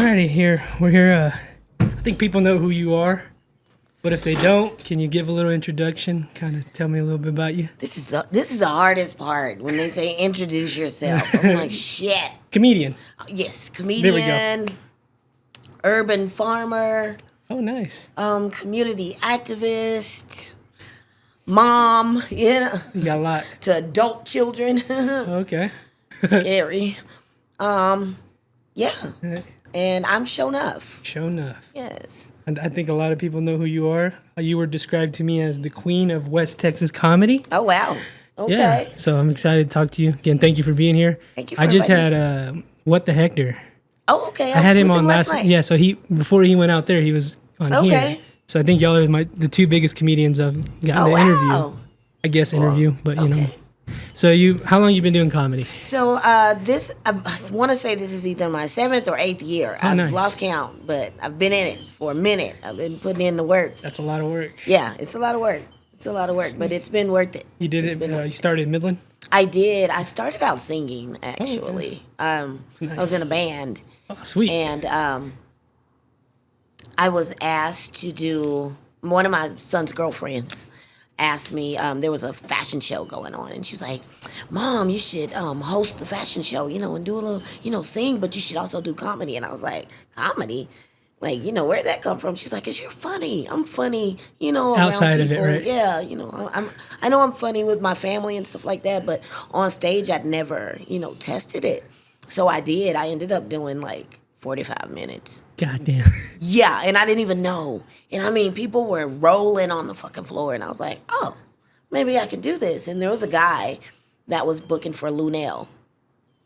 Alrighty, we're here. I think people know who you are, but if they don't, can you give a little introduction? Kind of tell me a little bit about you. This is the hardest part when they say introduce yourself. I'm like, shit. Comedian. Yes, comedian, urban farmer, Oh, nice. community activist, mom, You got a lot. to adult children. Okay. Scary. Yeah. And I'm Shonuf. Shonuf. Yes. And I think a lot of people know who you are. You were described to me as the queen of West Texas comedy. Oh, wow. Okay. Yeah. So I'm excited to talk to you again. Thank you for being here. Thank you for I just inviting had What the Hector. Oh, okay. I had him with on last night. Yeah, so before he went out there, he was on Okay. here. So I think y'all are the two biggest comedians I've gotten to wow. interview. I guess interview, but you know. So how long you been doing comedy? So I want to say this is either my 7th or 8th year. I've nice. lost count, but I've been in it for a minute. I've been putting in the work. That's a lot of work. Yeah, it's a lot of work. It's a lot of work, but it's been worth it. You did it. You started in Midland. I did. I started out singing actually. Nice. I was in a band, Oh, sweet. and I was asked to do. One of my son's girlfriends asked me. There was a fashion show going on, and she was like, "Mom, you should host the fashion show, and do a little, sing, but you should also do comedy." And I was like, "Comedy? Like, where'd that come from?" She was like, "'Cause you're funny. I'm funny, around Outside of people. it, right? Yeah, I know I'm funny with my family and stuff like that, but on stage I'd never, tested it. So I did. I ended up doing like 45 minutes. Goddamn. Yeah, and I didn't even know. And I mean, people were rolling on the fucking floor, and I was like, oh, maybe I could do this. And there was a guy that was booking for Lunel,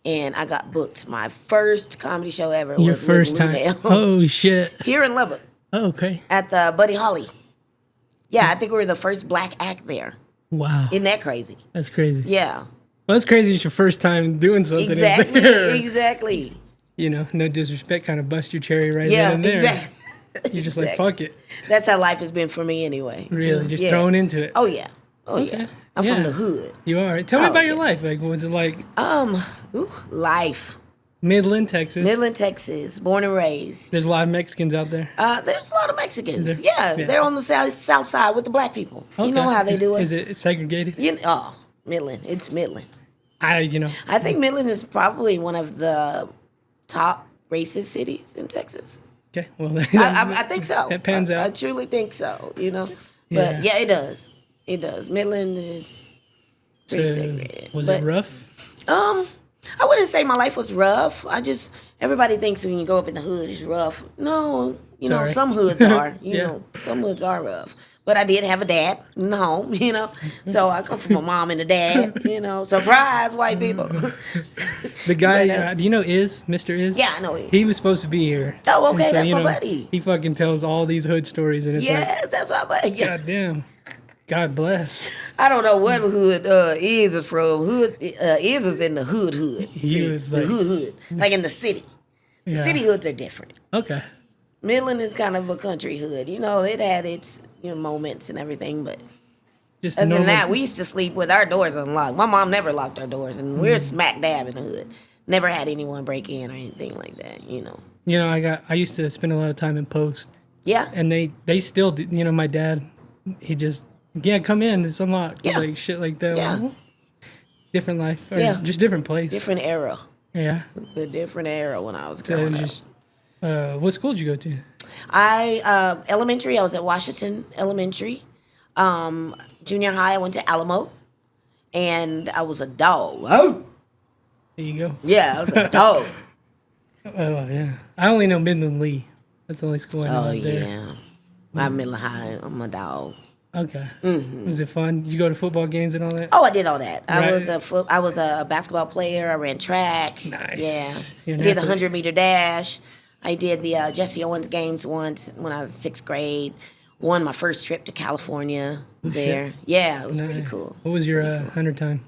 and I got booked. My first comedy show ever Your was first with time. Lunel. Oh shit. Here in Lubbock Oh, okay. at the Buddy Holly. Yeah, I think we were the first black act there. Wow. Isn't that crazy? That's crazy. Yeah. Well, it's crazy. It's your first time doing something. Exactly. Is there. Exactly. No disrespect. Kind of bust your cherry right Yeah, then and there. exactly. You're just like, fuck it. That's how life has been for me anyway. Really, just Yeah. thrown into it. Oh yeah. Oh Okay. yeah. I'm Yeah. from the hood. You are. Tell me Oh, about your yeah. life. Like, what was it like? Life. Midland, Texas. Midland, Texas. Born and raised. There's a lot of Mexicans out there. There's a lot of Mexicans. Is there? Yeah, Yeah. they're on the south side with the black people. You know Okay. how they do it. Is it segregated? Midland. It's Midland. I think Midland is probably one of the top racist cities in Texas. Okay. Well, I think so. It pans I out. truly think so. But Yeah. yeah, it does. It does. Midland is pretty So, segregated. was But, it rough? I wouldn't say my life was rough. Everybody thinks when you go up in the hood it's rough. No, Sorry. some hoods are. Yeah. Some hoods are rough. But I did have a dad in the home, So I come from a mom and a dad, Surprise, white people. The guy, But, do you know Mr. Is? Yeah, I know him. He was supposed to be here. Oh, okay, And that's my buddy. He fucking tells all these hood stories, and it's Yes, that's my buddy. like, Yes. God damn. God bless. I don't know what hood is from. Hood is in the hood. He was the like- hood, like in the city. Yeah. City hoods are different. Okay. Midland is kind of a country hood. It had its moments and everything, but Just other normal. than that, we used to sleep with our doors unlocked. My mom never locked our doors, and we're smack dab in the hood. Never had anyone break in or anything like that. I used to spend a lot of time in Post, Yeah. and they still do. My dad, he just come in, it's unlocked, Yeah. like shit like that. Yeah. Like, different life, or Yeah. just different place. Different era. Yeah. A different era when I was So growing up. just, what school did you go to? Elementary, I was at Washington Elementary. Junior high, I went to Alamo, and I was a dog. Oh, There you go. yeah, I was a dog. Oh yeah. I only know Midland Lee. That's the only school I know Oh out there. yeah, I'm Middle High. I'm a dog. Okay. Was it fun? Did you go to football games and all that? Oh, I did all that. Right. I was a basketball player. I ran track. Nice. Yeah, You're I an did the athlete. 100-meter dash. I did the Jesse Owens games once when I was in 6th grade. Won my first trip to California there. Yeah, it was pretty Nice. cool. What was your 100 time?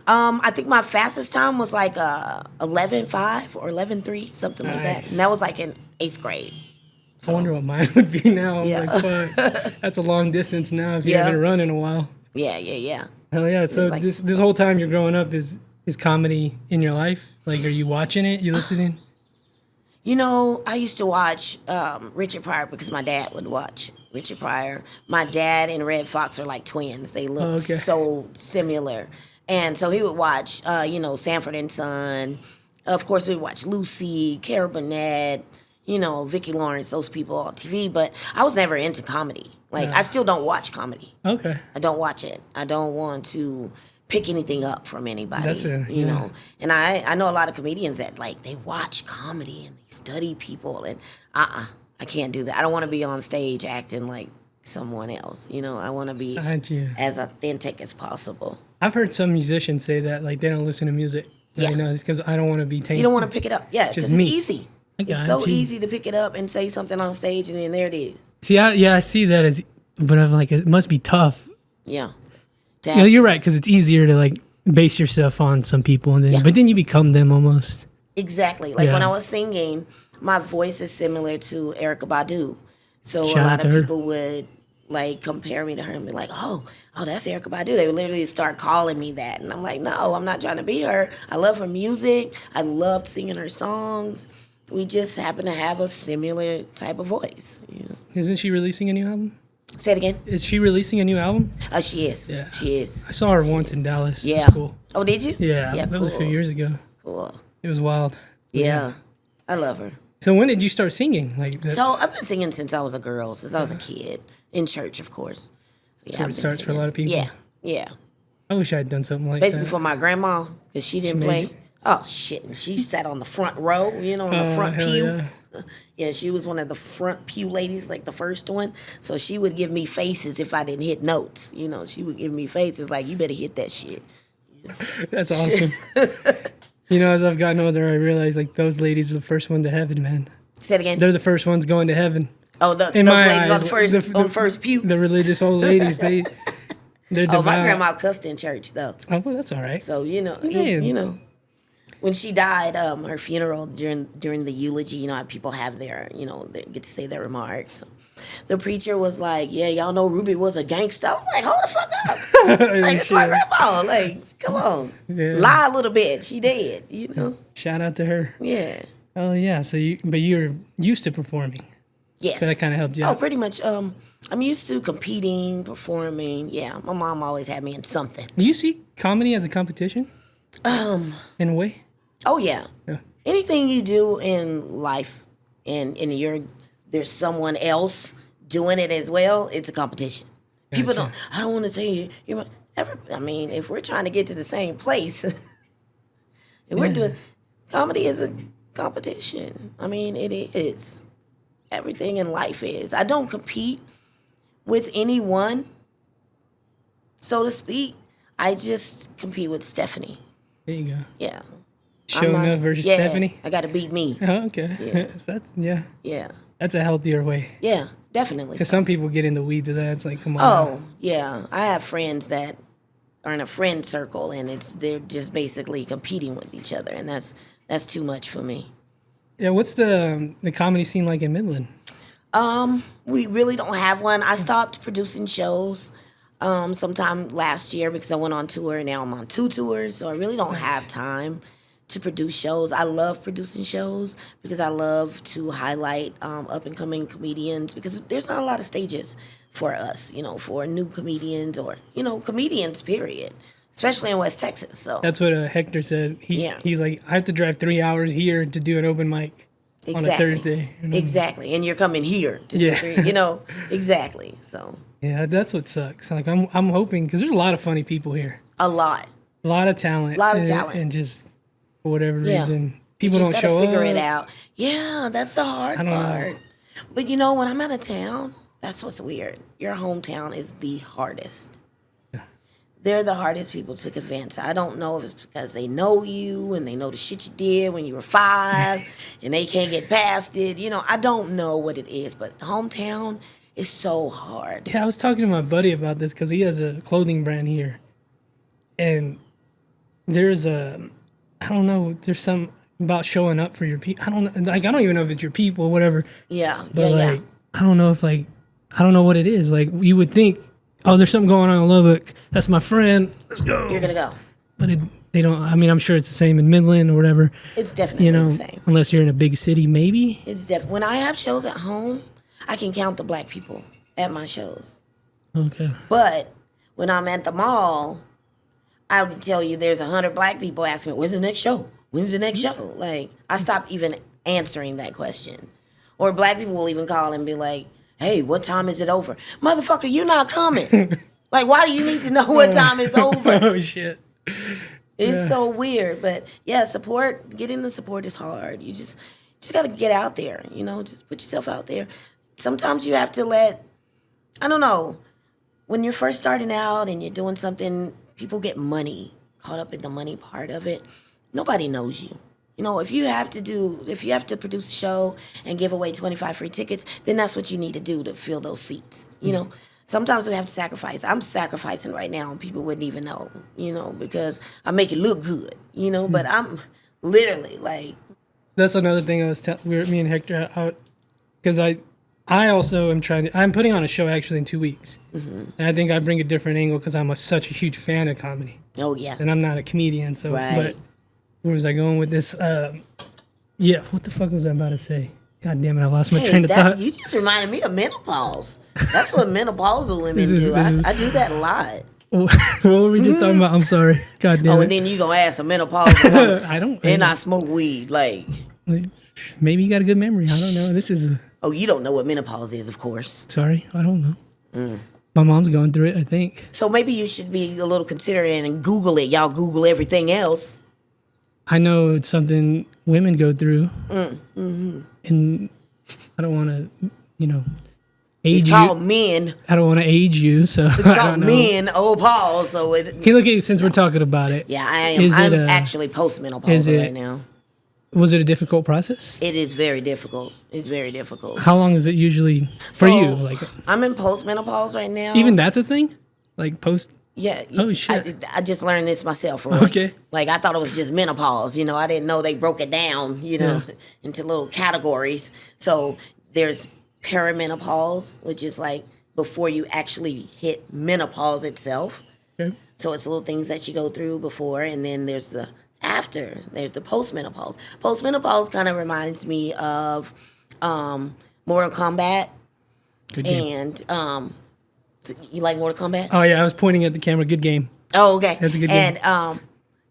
I think my fastest time was like 11.5 or 11.3, something like that. Nice. And that was like in 8th grade. I wonder what mine would be now. I'm Yeah. like, fuck. That's a long distance now if you Yeah. haven't run in a while. Yeah. Hell yeah. So like- this whole time you're growing up is comedy in your life? Like, are you watching it? You listening? I used to watch Richard Pryor because my dad would watch Richard Pryor. My dad and Red Fox are like twins. They look Okay. so similar. And so he would watch, Sanford and Son. Of course, we'd watch Lucy, Cara Burnett, Vicki Lawrence, those people on TV. But I was never into comedy. Like, I still don't watch comedy. Okay. I don't watch it. I don't want to pick anything up from anybody. That's it, you yeah. know. And I know a lot of comedians that like they watch comedy and they study people and I can't do that. I don't want to be on stage acting like someone else. I want to be Got you. as authentic as possible. I've heard some musicians say that, like, they don't listen to music. Yeah. It's because I don't want to be tainted. You don't want to pick it up. Yeah, because me. it's easy. It's so easy to pick it up and say something on stage and then there it is. See, I see that but I'm like, it must be tough. Yeah. You're right, because it's easier to, like, base yourself on some people, but then you become them almost. Exactly. Like when I was singing, my voice is similar to Erykah Badu. So Shout a out lot to of her. people would like compare me to her and be like, oh, that's Erykah Badu. They would literally start calling me that. And I'm like, no, I'm not trying to be her. I love her music. I loved singing her songs. We just happen to have a similar type of voice. Isn't she releasing a new album? Say it again. Is she releasing a new album? She is. Yeah. She is. I saw her once in Dallas. It Yeah. was cool. Oh, did you? Yeah, Yeah, that was a few years ago. Cool. It was wild. Yeah. I love her. So when did you start singing? So I've been singing since I was a girl, since I was a kid. In church, of course. So, That's where it starts for a lot of people. Yeah. Yeah. I wish I had done something like Basically that. for my grandma, because she didn't made play. it. Oh, shit. And she sat on the front row, on the front hell pew. yeah. Yeah, she was one of the front pew ladies, like the first one. So she would give me faces if I didn't hit notes. She would give me faces like, you better hit that shit. That's awesome. As I've gotten older, I realize, like, those ladies are the first one to heaven, man. Say it again. They're the first ones going to heaven. Oh, those In my ladies on eyes, the first pew. The religious old ladies, they're divine. Oh, my grandma cussed in church, though. Oh, well, that's all right. So, Man. When she died, her funeral during the eulogy, people have their, they get to say their remarks. The preacher was like, "Yeah, y'all know Ruby was a gangster." I was like, "Hold the fuck up!" Like, it's my grandma. Like, come on, lie a little bit. She dead, Shout out to her. Yeah. Oh yeah. So you're used to performing. Yes. So that kind of helped you Oh, out. pretty much. I'm used to competing, performing. Yeah, my mom always had me in something. Do you see comedy as a competition? In a way. Oh yeah. Yeah. Anything you do in life, and there's someone else doing it as well, it's a competition. People don't. I don't want to say if we're trying to get to the same place, and we're doing comedy is a competition. It is. Everything in life is. I don't compete with anyone, so to speak. I just compete with Stephanie. There you go. Yeah. Shonuf versus Stephanie. I got to beat me. Oh, okay. Yeah. So Yeah. that's a healthier way. Yeah, definitely. Because some people get in the weeds of that. It's like, come on. Oh, yeah. I have friends that are in a friend circle, and they're just basically competing with each other, and that's too much for me. Yeah. What's the comedy scene like in Midland? We really don't have one. I stopped producing shows sometime last year because I went on tour, and now I'm on 2 tours, so I really don't have time to produce shows. I love producing shows because I love to highlight up-and-coming comedians, because there's not a lot of stages for us, for new comedians or, comedians, period, especially in West Texas. So That's what Hector said. He's like, I have to drive 3 hours here to do an open mic on a Thursday. Exactly. And you're coming here to do 3, exactly. So Yeah, that's what sucks. Like, I'm hoping, because there's a lot of funny people here. a lot. A lot of talent. And just, for whatever reason, people You don't just show gotta figure up. it out. Yeah, that's the hard don't know. part. But when I'm out of town, that's what's weird. Your hometown is the hardest. They're the hardest people to convince. I don't know if it's because they know you and they know the shit you did when you were 5 and they can't get past it. I don't know what it is, but hometown is so hard. Yeah, I was talking to my buddy about this because he has a clothing brand here. And there's there's some about showing up for your people. I don't even know if it's your people, whatever. Yeah, But yeah. I don't know I don't know what it is. Like, you would think, oh, there's something going on in Lubbock. That's my friend. Let's go. You're going to go. But it They don't. I mean, I'm sure it's the same in Midland or whatever. It's definitely You know, the same. unless you're in a big city, maybe. It's definitely when I have shows at home, I can count the black people at my shows. Okay. But when I'm at the mall, I can tell you there's 100 black people asking me, "When's the next show? When's the next show?" Like I stopped even answering that question. Or black people will even call and be like, "Hey, what time is it over?" Motherfucker, you're not coming. Like, why do you need to know what time it's over? Oh shit. It's so weird, but yeah, getting the support is hard. You just got to get out there, just put yourself out there. Sometimes you have to I don't know, when you're first starting out and you're doing something, people get caught up in the money part of it. Nobody knows you. If you have to produce a show and give away 25 free tickets, then that's what you need to do to fill those seats, Sometimes we have to sacrifice. I'm sacrificing right now and people wouldn't even know, because I make it look good, but I'm literally like. That's another thing I was telling me and Hector out, because I also am I'm putting on a show actually in 2 weeks. And I think I bring a different angle because I'm such a huge fan of comedy. Oh, yeah. And I'm not a comedian, so. Right. But where was I going with this? Yeah, what the fuck was I about to say? God damn it, I lost my train of thought. You just reminded me of menopause. That's what menopausal women do. I do that a lot. What were we just talking about? I'm sorry. God damn it. And then you gonna ask a menopausal woman. I don't. And I smoke weed. Like. Maybe you got a good memory. I don't know. This is. Oh, you don't know what menopause is, of course. Sorry, I don't know. My mom's going through it, I think. So maybe you should be a little considerate and Google it. Y'all Google everything else. I know it's something women go through. And I don't want to, age it's called men. I don't want to age you, so it's called men. Paul. So okay, look, since we're talking about it. Yeah, I am. I'm actually postmenopausal right now. Was it a difficult process? It is very difficult. It's very difficult. How long is it usually for you? Like, I'm in postmenopause right now. Even that's a thing? Like post? Yeah. Oh, shit. I just learned this myself. Roy. Okay. Like, I thought it was just menopause. I didn't know they broke it down, into little categories. So there's perimenopause, which is like before you actually hit menopause itself. Okay. So it's little things that you go through before, and then there's the after. There's the postmenopause. Postmenopause kind of reminds me of Mortal Kombat. Good game. And you like Mortal Kombat? Oh yeah, I was pointing at the camera. Good game. Oh, okay. That's a good game. And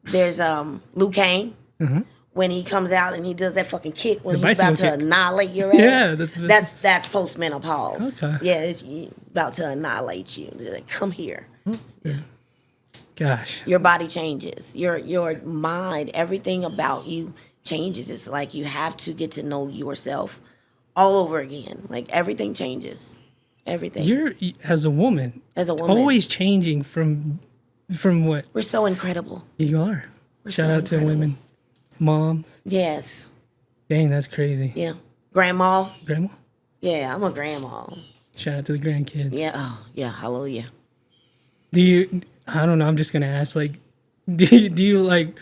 there's Liu Kang. When he comes out and he does that fucking kick when he's about to annihilate your ass. Yeah, that's postmenopause. Okay. Yeah, it's about to annihilate you. They're like, come here. Yeah. Gosh. Your body changes. Your mind, everything about you changes. It's like you have to get to know yourself all over again. Like everything changes. Everything. You're as a woman. Always changing from what? We're so incredible. You are. Shout out to women. Moms. Yes. Dang, that's crazy. Yeah. Grandma. Grandma? Yeah, I'm a grandma. Shout out to the grandkids. Yeah. Oh, yeah. Hallelujah. I don't know, I'm just going to ask, like, do you, like,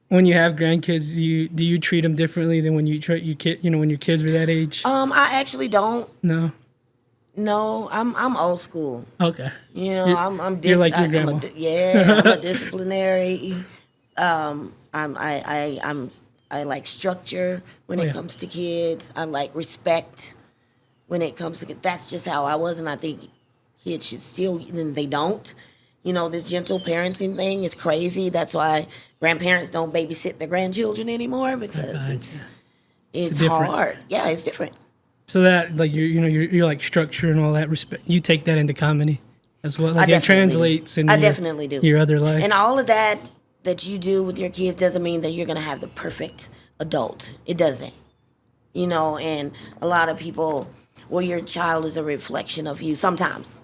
when you have grandkids, do you treat them differently than when you treat your kid, when your kids were that age? I actually don't. No. No, I'm old school. Okay. You're like your grandma. I'm a disciplinary. I like structure when it comes to kids. I like respect when it comes to kids. That's just how I was, and I think kids should still, and they don't. This gentle parenting thing is crazy. That's why grandparents don't babysit their grandchildren anymore, because it's hard. Yeah, it's different. So that, like, you're like structure and all that respect. You take that into comedy as well. Like, it translates into definitely do. Your other life. And all of that you do with your kids doesn't mean that you're going to have the perfect adult. It doesn't. And a lot of people, your child is a reflection of you sometimes.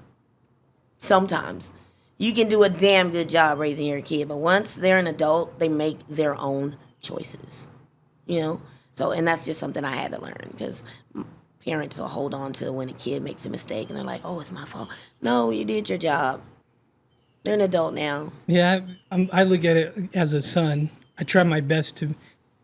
Sometimes. You can do a damn good job raising your kid, but once they're an adult, they make their own choices. So, and that's just something I had to learn, because parents will hold on to when a kid makes a mistake and they're like, oh, it's my fault. No, you did your job. They're an adult now. Yeah, I look at it as a son. I try my best to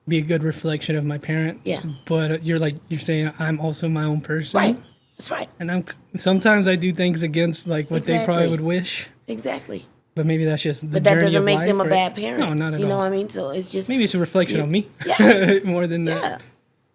be a good reflection of my parents. Yeah. But you're saying I'm also my own person. Right. That's right. And sometimes I do things against like what they probably would wish. Exactly. But maybe that's just the But that journey doesn't of make life, them a right? bad parent. No, not at You know all. what I mean? So it's just Maybe it's a reflection on me Yeah. more than that. yeah.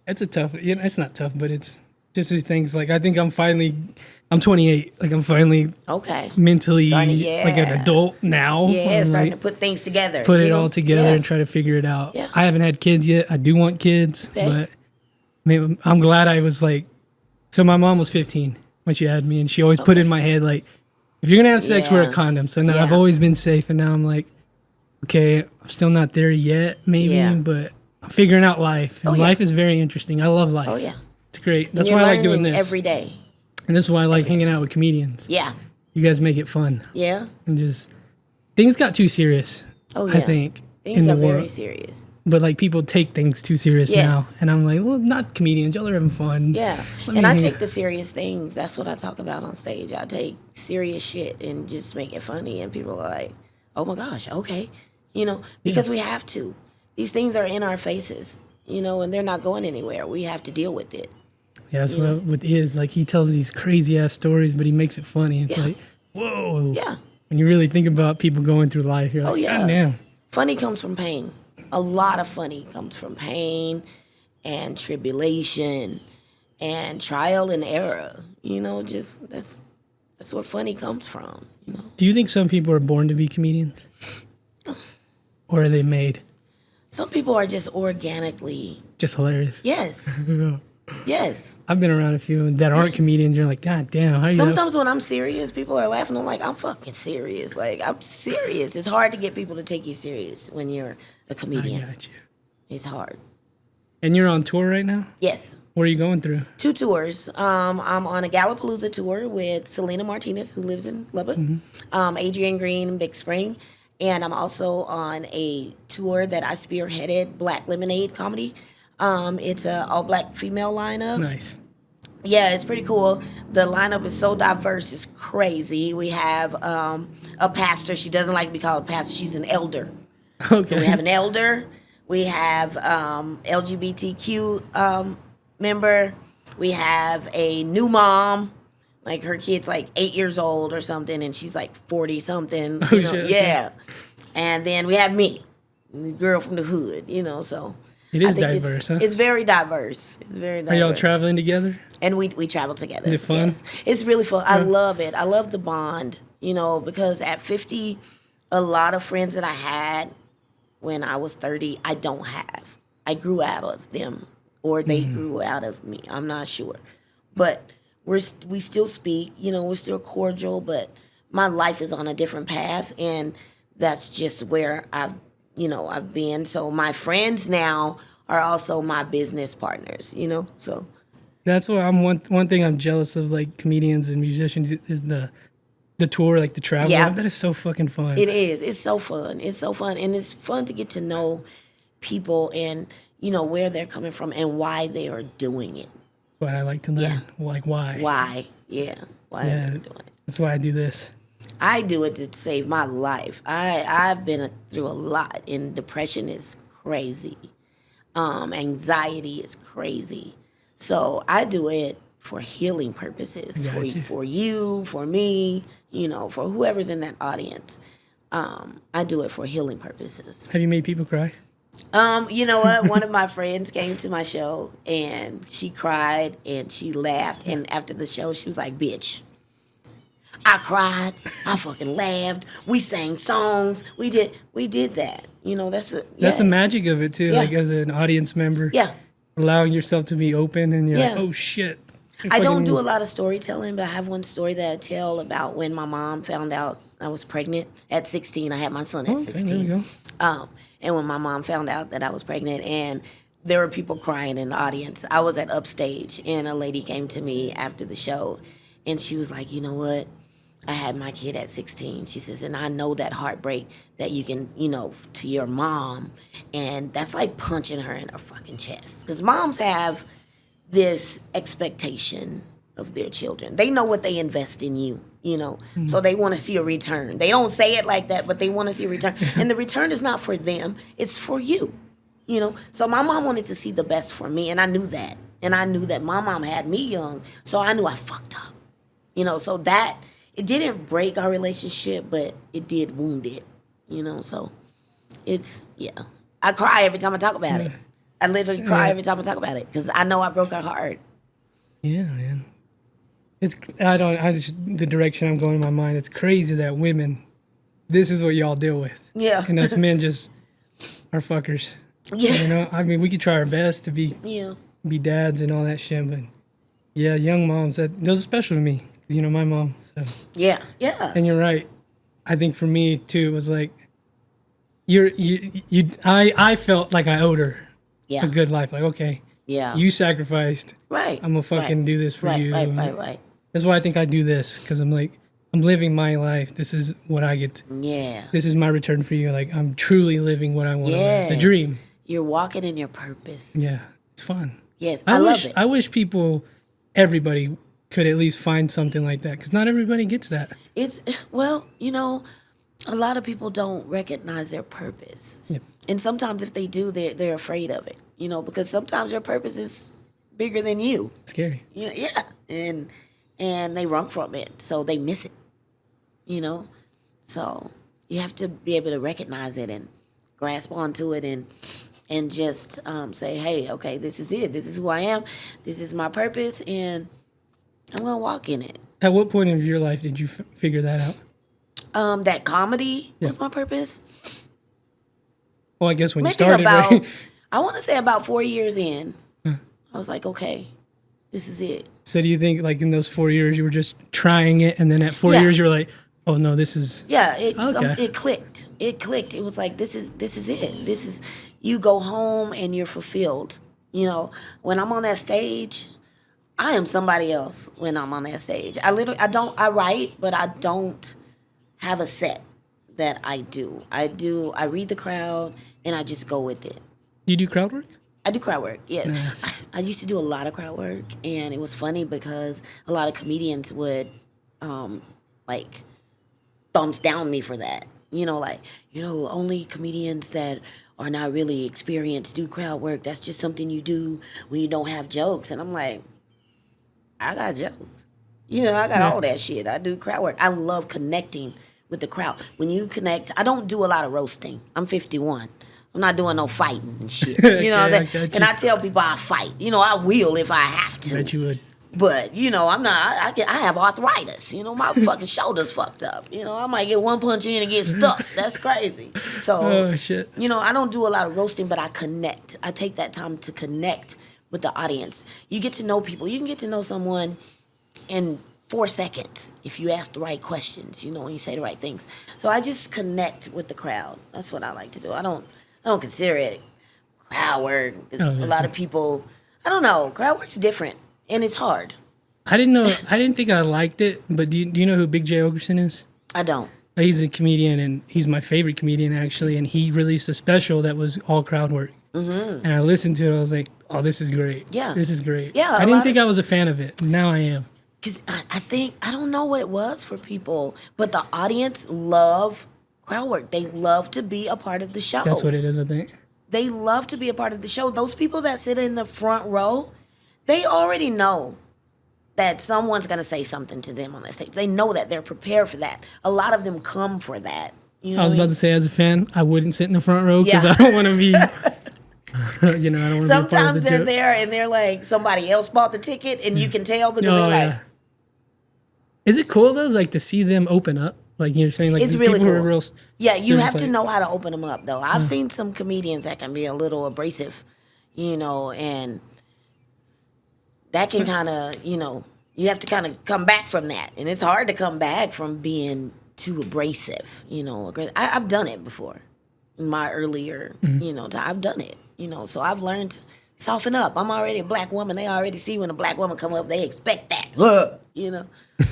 It's a tough. It's not tough, but it's just these things. Like I think I'm 28. Like I'm finally Okay. mentally Starting, like an yeah. adult now. Yeah, I'm starting like, to put things together. put you it know? all together Yeah. and try to figure it out. Yeah. I haven't had kids yet. I do want kids, Okay. but maybe I'm glad I was like. So my mom was 15 when she had me, and she always put in my head like, if you're gonna have sex, wear a Yeah. condom. So now I've Yeah. always been safe, and now I'm like, okay, I'm still not there yet, maybe, Yeah. but I'm figuring out life, and Oh, yeah. life is very interesting. I love life. Oh yeah. It's great. And That's you're why I like doing learning this, every day. and this is why I like hanging out with comedians. Yeah. You guys make it fun, Yeah. and just things got too serious. Oh yeah. I think Things in are the very world, serious. but like people take things too serious Yes. now, and I'm like, well, not comedians. Y'all are having fun. Yeah. Let And me I hang take out. the serious things. That's what I talk about on stage. I take serious shit and just make it funny. And people are like, oh my gosh, okay. You know, because we have to. These things are in our faces, you know, and they're not going anywhere. We have to deal with it. Yeah, that's what with is like he tells these crazy ass stories, but he makes it funny. It's Yeah. like, whoa. Yeah. When you really think about people going through life, you're like, Oh, yeah. God damn. Funny comes from pain. A lot of funny comes from pain and tribulation and trial and error. You know, just that's where funny comes from, you know. Do you think some people are born to be comedians? Or are they made? Some people are just organically, Just hilarious. yes. Yes. I've been around a few that aren't comedians. You're like, God damn, how you know? Sometimes when I'm serious, people are laughing. I'm like, I'm fucking serious. Like, I'm serious. It's hard to get people to take you serious when you're a I comedian. got you. It's hard. And you're on tour right now? Yes. What are you going through? 2 tours. I'm on a Galapalooza tour with Selena Martinez, who lives in Lubbock, Adrian Green in Big Spring. And I'm also on a tour that I spearheaded, Black Lemonade Comedy. It's a all-black female lineup. Nice. Yeah, it's pretty cool. The lineup is so diverse, it's crazy. We have a pastor. She doesn't like to be called a pastor. She's an elder. Okay. So we have an elder. We have LGBTQ member. We have a new mom. Like her kid's like 8 years old or something, and she's like 40 something. Oh, You know? shit. Yeah. And then we have me, the girl from the hood. You know, so It is I think diverse, huh? It's very diverse. It's very diverse. Are y'all traveling together? And we travel together. Is it fun? Yes. It's really fun. I love it. I love the bond, you know, because at 50, a lot of friends that I had when I was 30, I don't have. I grew out of them, or they grew out of me. I'm not sure. But we still speak, you know, we're still cordial, but my life is on a different path, and that's just where I've been. So my friends now are also my business partners, you know, so. That's what I'm one thing I'm jealous of, like comedians and musicians, is the tour, like the travel. Yeah. That is so fucking fun. It is. It's so fun. It's so fun. And it's fun to get to know people and, you know, where they're coming from and why they are doing it. But I like to learn, like why. Why? Yeah. Why Yeah. they're doing it. That's why I do this. I do it to save my life. I've been through a lot, and depression is crazy. Anxiety is crazy. So I do it for healing purposes, Got you. for you, for me, you know, for whoever's in that audience. I do it for healing purposes. Have you made people cry? You know what? One of my friends came to my show and she cried and she laughed. And after the show, she was like, bitch, I cried. I fucking laughed. We sang songs. We did that. You know, that's the magic of it too. Yeah. Like as an audience member, Yeah. allowing yourself to be open, and you're Yeah. like, oh shit. I don't do a lot of storytelling, but I have one story that I tell about when my mom found out I was pregnant at 16. I had my son at Okay, 16. there we go. And when my mom found out that I was pregnant, and there were people crying in the audience, I was at Upstage, and a lady came to me after the show, and she was like, you know what? I had my kid at 16. She says, and I know that heartbreak that you can, you know, to your mom. And that's like punching her in her fucking chest. Because moms have this expectation of their children. They know what they invest in you, you know, so they want to see a return. They don't say it like that, but they want to see a return. And the return is not for them, it's for you, you know. So my mom wanted to see the best for me, and I knew that. And I knew that my mom had me young, so I knew I fucked up, you know. So that it didn't break our relationship, but it did wound it. So it's I cry every time I talk about it. I literally cry every time I talk about it because I know I broke her heart. Yeah, man. The direction I'm going in my mind, it's crazy that women, this is what y'all deal with. Yeah. And us men just are fuckers. Yeah. I mean, we could try our best to be dads and all that shit, but yeah, young moms, those are special to me. My mom. So. Yeah. And you're right. I think for me too, it was like, I felt like I owed her a good life. Like, okay, you sacrificed. Right. I'm gonna fucking do this for you. Right. That's why I think I do this, because I'm like, I'm living my life. This is what I get. This is my return for you. Like, I'm truly living what I want to live. The dream. You're walking in your purpose. Yeah, it's fun. Yes, I love it. I wish everybody could at least find something like that, because not everybody gets that. A lot of people don't recognize their purpose. Yep. And sometimes if they do, they're afraid of it, because sometimes your purpose is bigger than you. Scary. Yeah. And they run from it, so they miss it, So you have to be able to recognize it and grasp onto it and just say, hey, okay, this is it. This is who I am. This is my purpose, and I'm going to walk in it. At what point of your life did you figure that out? That comedy was my purpose. Well, I guess when you started, right? I want to say about 4 years in, I was like, okay, this is it. So do you think, like, in those 4 years, you were just trying it, and then at 4 years, you were like, oh, no, this is... Yeah, it clicked. It clicked. It was like, this is it. This is... You go home, and you're fulfilled. When I'm on that stage, I am somebody else when I'm on that stage. I write, but I don't have a set that I do. I read the crowd, and I just go with it. Do you do crowd work? I do crowd work, yes. Nice. I used to do a lot of crowd work, and it was funny because a lot of comedians would, thumbs down me for that. Only comedians that are not really experienced do crowd work. That's just something you do when you don't have jokes. And I'm like, I got jokes. I got all that shit. I do crowd work. I love connecting with the crowd. When you connect, I don't do a lot of roasting. I'm 51. I'm not doing no fighting and shit. You know what I'm saying? And I tell people I fight. I will if I have to. I bet you would. But, I'm not, I have arthritis. My fucking shoulder's fucked up. I might get one punch in and get stuck. That's crazy. So, oh, shit. I don't do a lot of roasting, but I connect. I take that time to connect with the audience. You get to know people. You can get to know someone in 4 seconds if you ask the right questions, and you say the right things. So I just connect with the crowd. That's what I like to do. I don't consider it crowd work. A lot of people, I don't know, crowd work's different, and it's hard. I didn't think I liked it, but do you know who Big J. Ogerson is? I don't. He's a comedian, and he's my favorite comedian, actually, and he released a special that was all crowd work. Mm-hmm. And I listened to it, I was like, oh, this is great. Yeah. This is great. Yeah. I didn't think I was a fan of it. Now I am. Because I don't know what it was for people, but the audience love crowd work. They love to be a part of the show. That's what it is, I think. They love to be a part of the show. Those people that sit in the front row, they already know that someone's going to say something to them on that stage. They know that. They're prepared for that. A lot of them come for that. I was about to say, as a fan, I wouldn't sit in the front row because I don't want to be... I don't want to Sometimes they're there and they're like, somebody else bought the ticket and you can tell because they're like... Is it cool, though, like, to see them open up? Like you're saying, like, it's really cool. You have to like, know how to open them up, though. I've seen some comedians that can be a little abrasive, and that can kind of, you have to kind of come back from that. And it's hard to come back from being too abrasive, I've done it before in my earlier, time. I've done it, so I've learned to soften up. I'm already a black woman. They already see when a black woman come up, they expect that,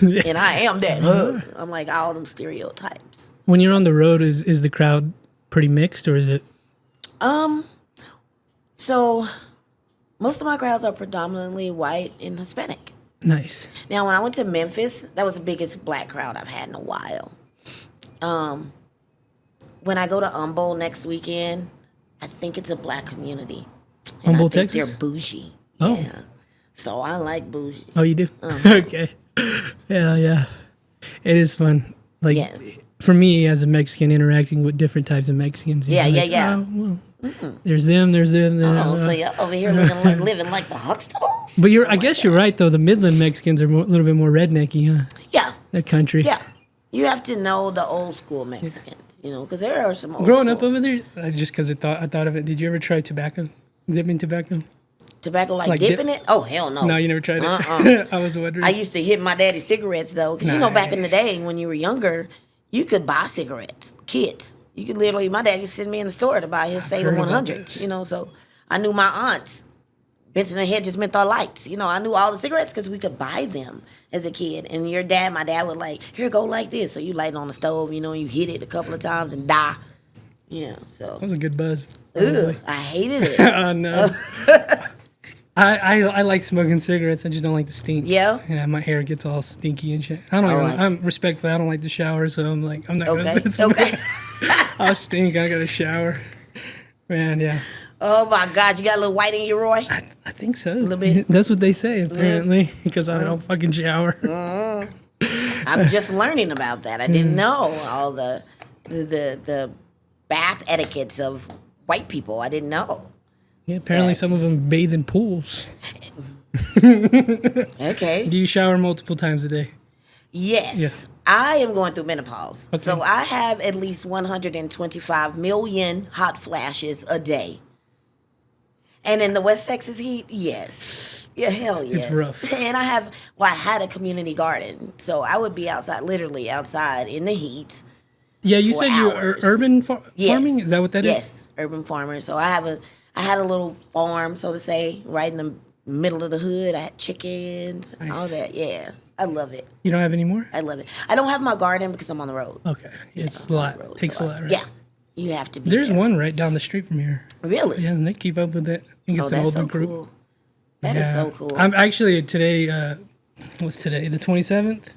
and I am that. I'm like all them stereotypes. When you're on the road, is the crowd pretty mixed, or is it? So most of my crowds are predominantly white and Hispanic. Nice. Now, when I went to Memphis, that was the biggest black crowd I've had in a while. When I go to Humboldt next weekend, I think it's a black community. And Humboldt, I think Texas? they're bougie. Oh. Yeah. So I like bougie. Oh, you do? Okay. Yeah. It is fun. Like Yes. for me as a Mexican, interacting with different types of Mexicans. Yeah, know, yeah, like, yeah. oh, well, there's them. Oh, so you're over here living like the Huxtables? But Oh I my guess God. you're right though. The Midland Mexicans are a little bit more rednecky, huh? Yeah, That country. yeah. You have to know the old school Mexicans, because there are some old Growing school. up over there, just because I thought of it. Did you ever try tobacco? Dipping tobacco? Tobacco like Like dipping it? Oh, hell no. No, you never tried it. I was wondering. I used to hit my daddy's cigarettes though, because back in the Nice. day when you were younger, you could buy cigarettes, kids. You could literally. My dad used to send me in the store to buy his Salem heard about 100s. this. So I knew my aunts. Benson and Hedges menthol lights. I knew all the cigarettes because we could buy them as a kid. And my dad would here, go like this. So you light it on the stove, and you hit it a couple of times and die. Yeah, so. That was a good buzz. Ugh, I hated it. Oh no. I like smoking cigarettes. I just don't like the stink. Yeah? Yeah, my hair gets all stinky and shit. I don't even. right. I'm respectful. I don't like to shower, so I'm like, I'm not Okay, gonna smoke. okay. I'll stink. I gotta shower. Man, yeah. Oh my God, you got a little white in your Roy? I think so. A little bit. That's what they say apparently, because I don't fucking shower. I'm just learning about that. I didn't know all the bath etiquettes of white people. I didn't know. Yeah, apparently some of them bathe in pools. Okay. Do you shower multiple times a day? Yes. Yeah. I am going through menopause. Okay. So I have at least 125 million hot flashes a day. And in the West Texas heat, yes. Yeah, hell yes. It's rough. And I had a community garden. So I would be outside, literally outside in the heat. Yeah, you For said you were hours. urban Yes. farming? Is that what that is? Yes, urban farmer. So I had a little farm, so to say, right in the middle of the hood. I had chickens, and all Nice. that. Yeah, I love it. You don't have any more? I love it. I don't have my garden because I'm on the road. Okay. It's I'm a on lot. the road, Takes so a lot, right? Yeah, you have to be. There's there. one right down the street from here. Really? Yeah, and they keep up with it. I think Oh, it's an that's older so group. cool. That is so cool. I'm actually today, what's today? The 27th?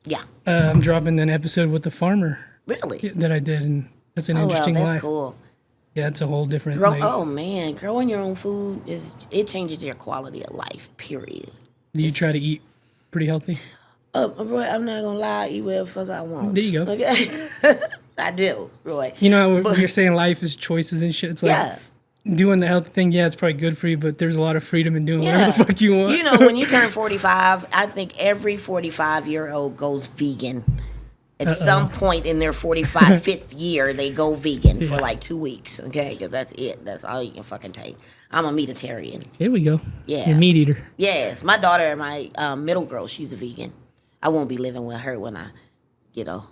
Yeah, I'm dropping an episode with the farmer really. that I did, and that's an Oh well, interesting that's life. cool. Yeah, it's a whole different Grow, like, oh man, growing your own food it changes your quality of life. Period. Do you try to eat pretty healthy? Roy, I'm not gonna lie. I eat whatever the fuck I want. There you go. Okay, I do, Roy. You know, when you're saying life is choices and shit. It's like Yeah. doing the healthy thing. Yeah, it's probably good for you, but there's a lot of freedom in doing Yeah. whatever the fuck you want. When you turn 45, I think every 45-year-old goes vegan. At some point in their 45, fifth year, they go vegan for Yeah. like 2 weeks, okay? Because that's it. That's all you can fucking take. I'm a meatitarian. Here we go. Yeah. You're a meat eater. Yes, my daughter, my middle girl, she's a vegan. I won't be living with her when I get old.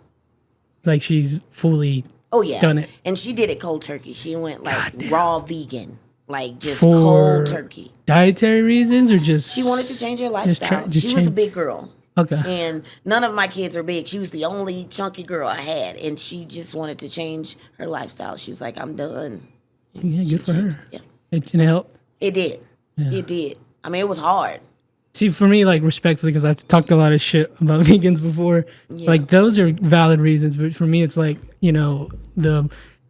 Like she's fully Oh, yeah. done it. And she did it cold turkey. She went like Goddamn. raw vegan, like just For cold turkey. dietary reasons or just She wanted to change her lifestyle. just She was a change- big girl. Okay. And none of my kids were big. She was the only chunky girl I had. And she just wanted to change her lifestyle. She was like, I'm done. Yeah, She good for her. changed. Yeah. It helped. It did. It did. I mean, it was hard. See, for me, like respectfully, because I've talked a lot of shit about vegans before. Yeah. Like those are valid reasons, but for me, it's like you're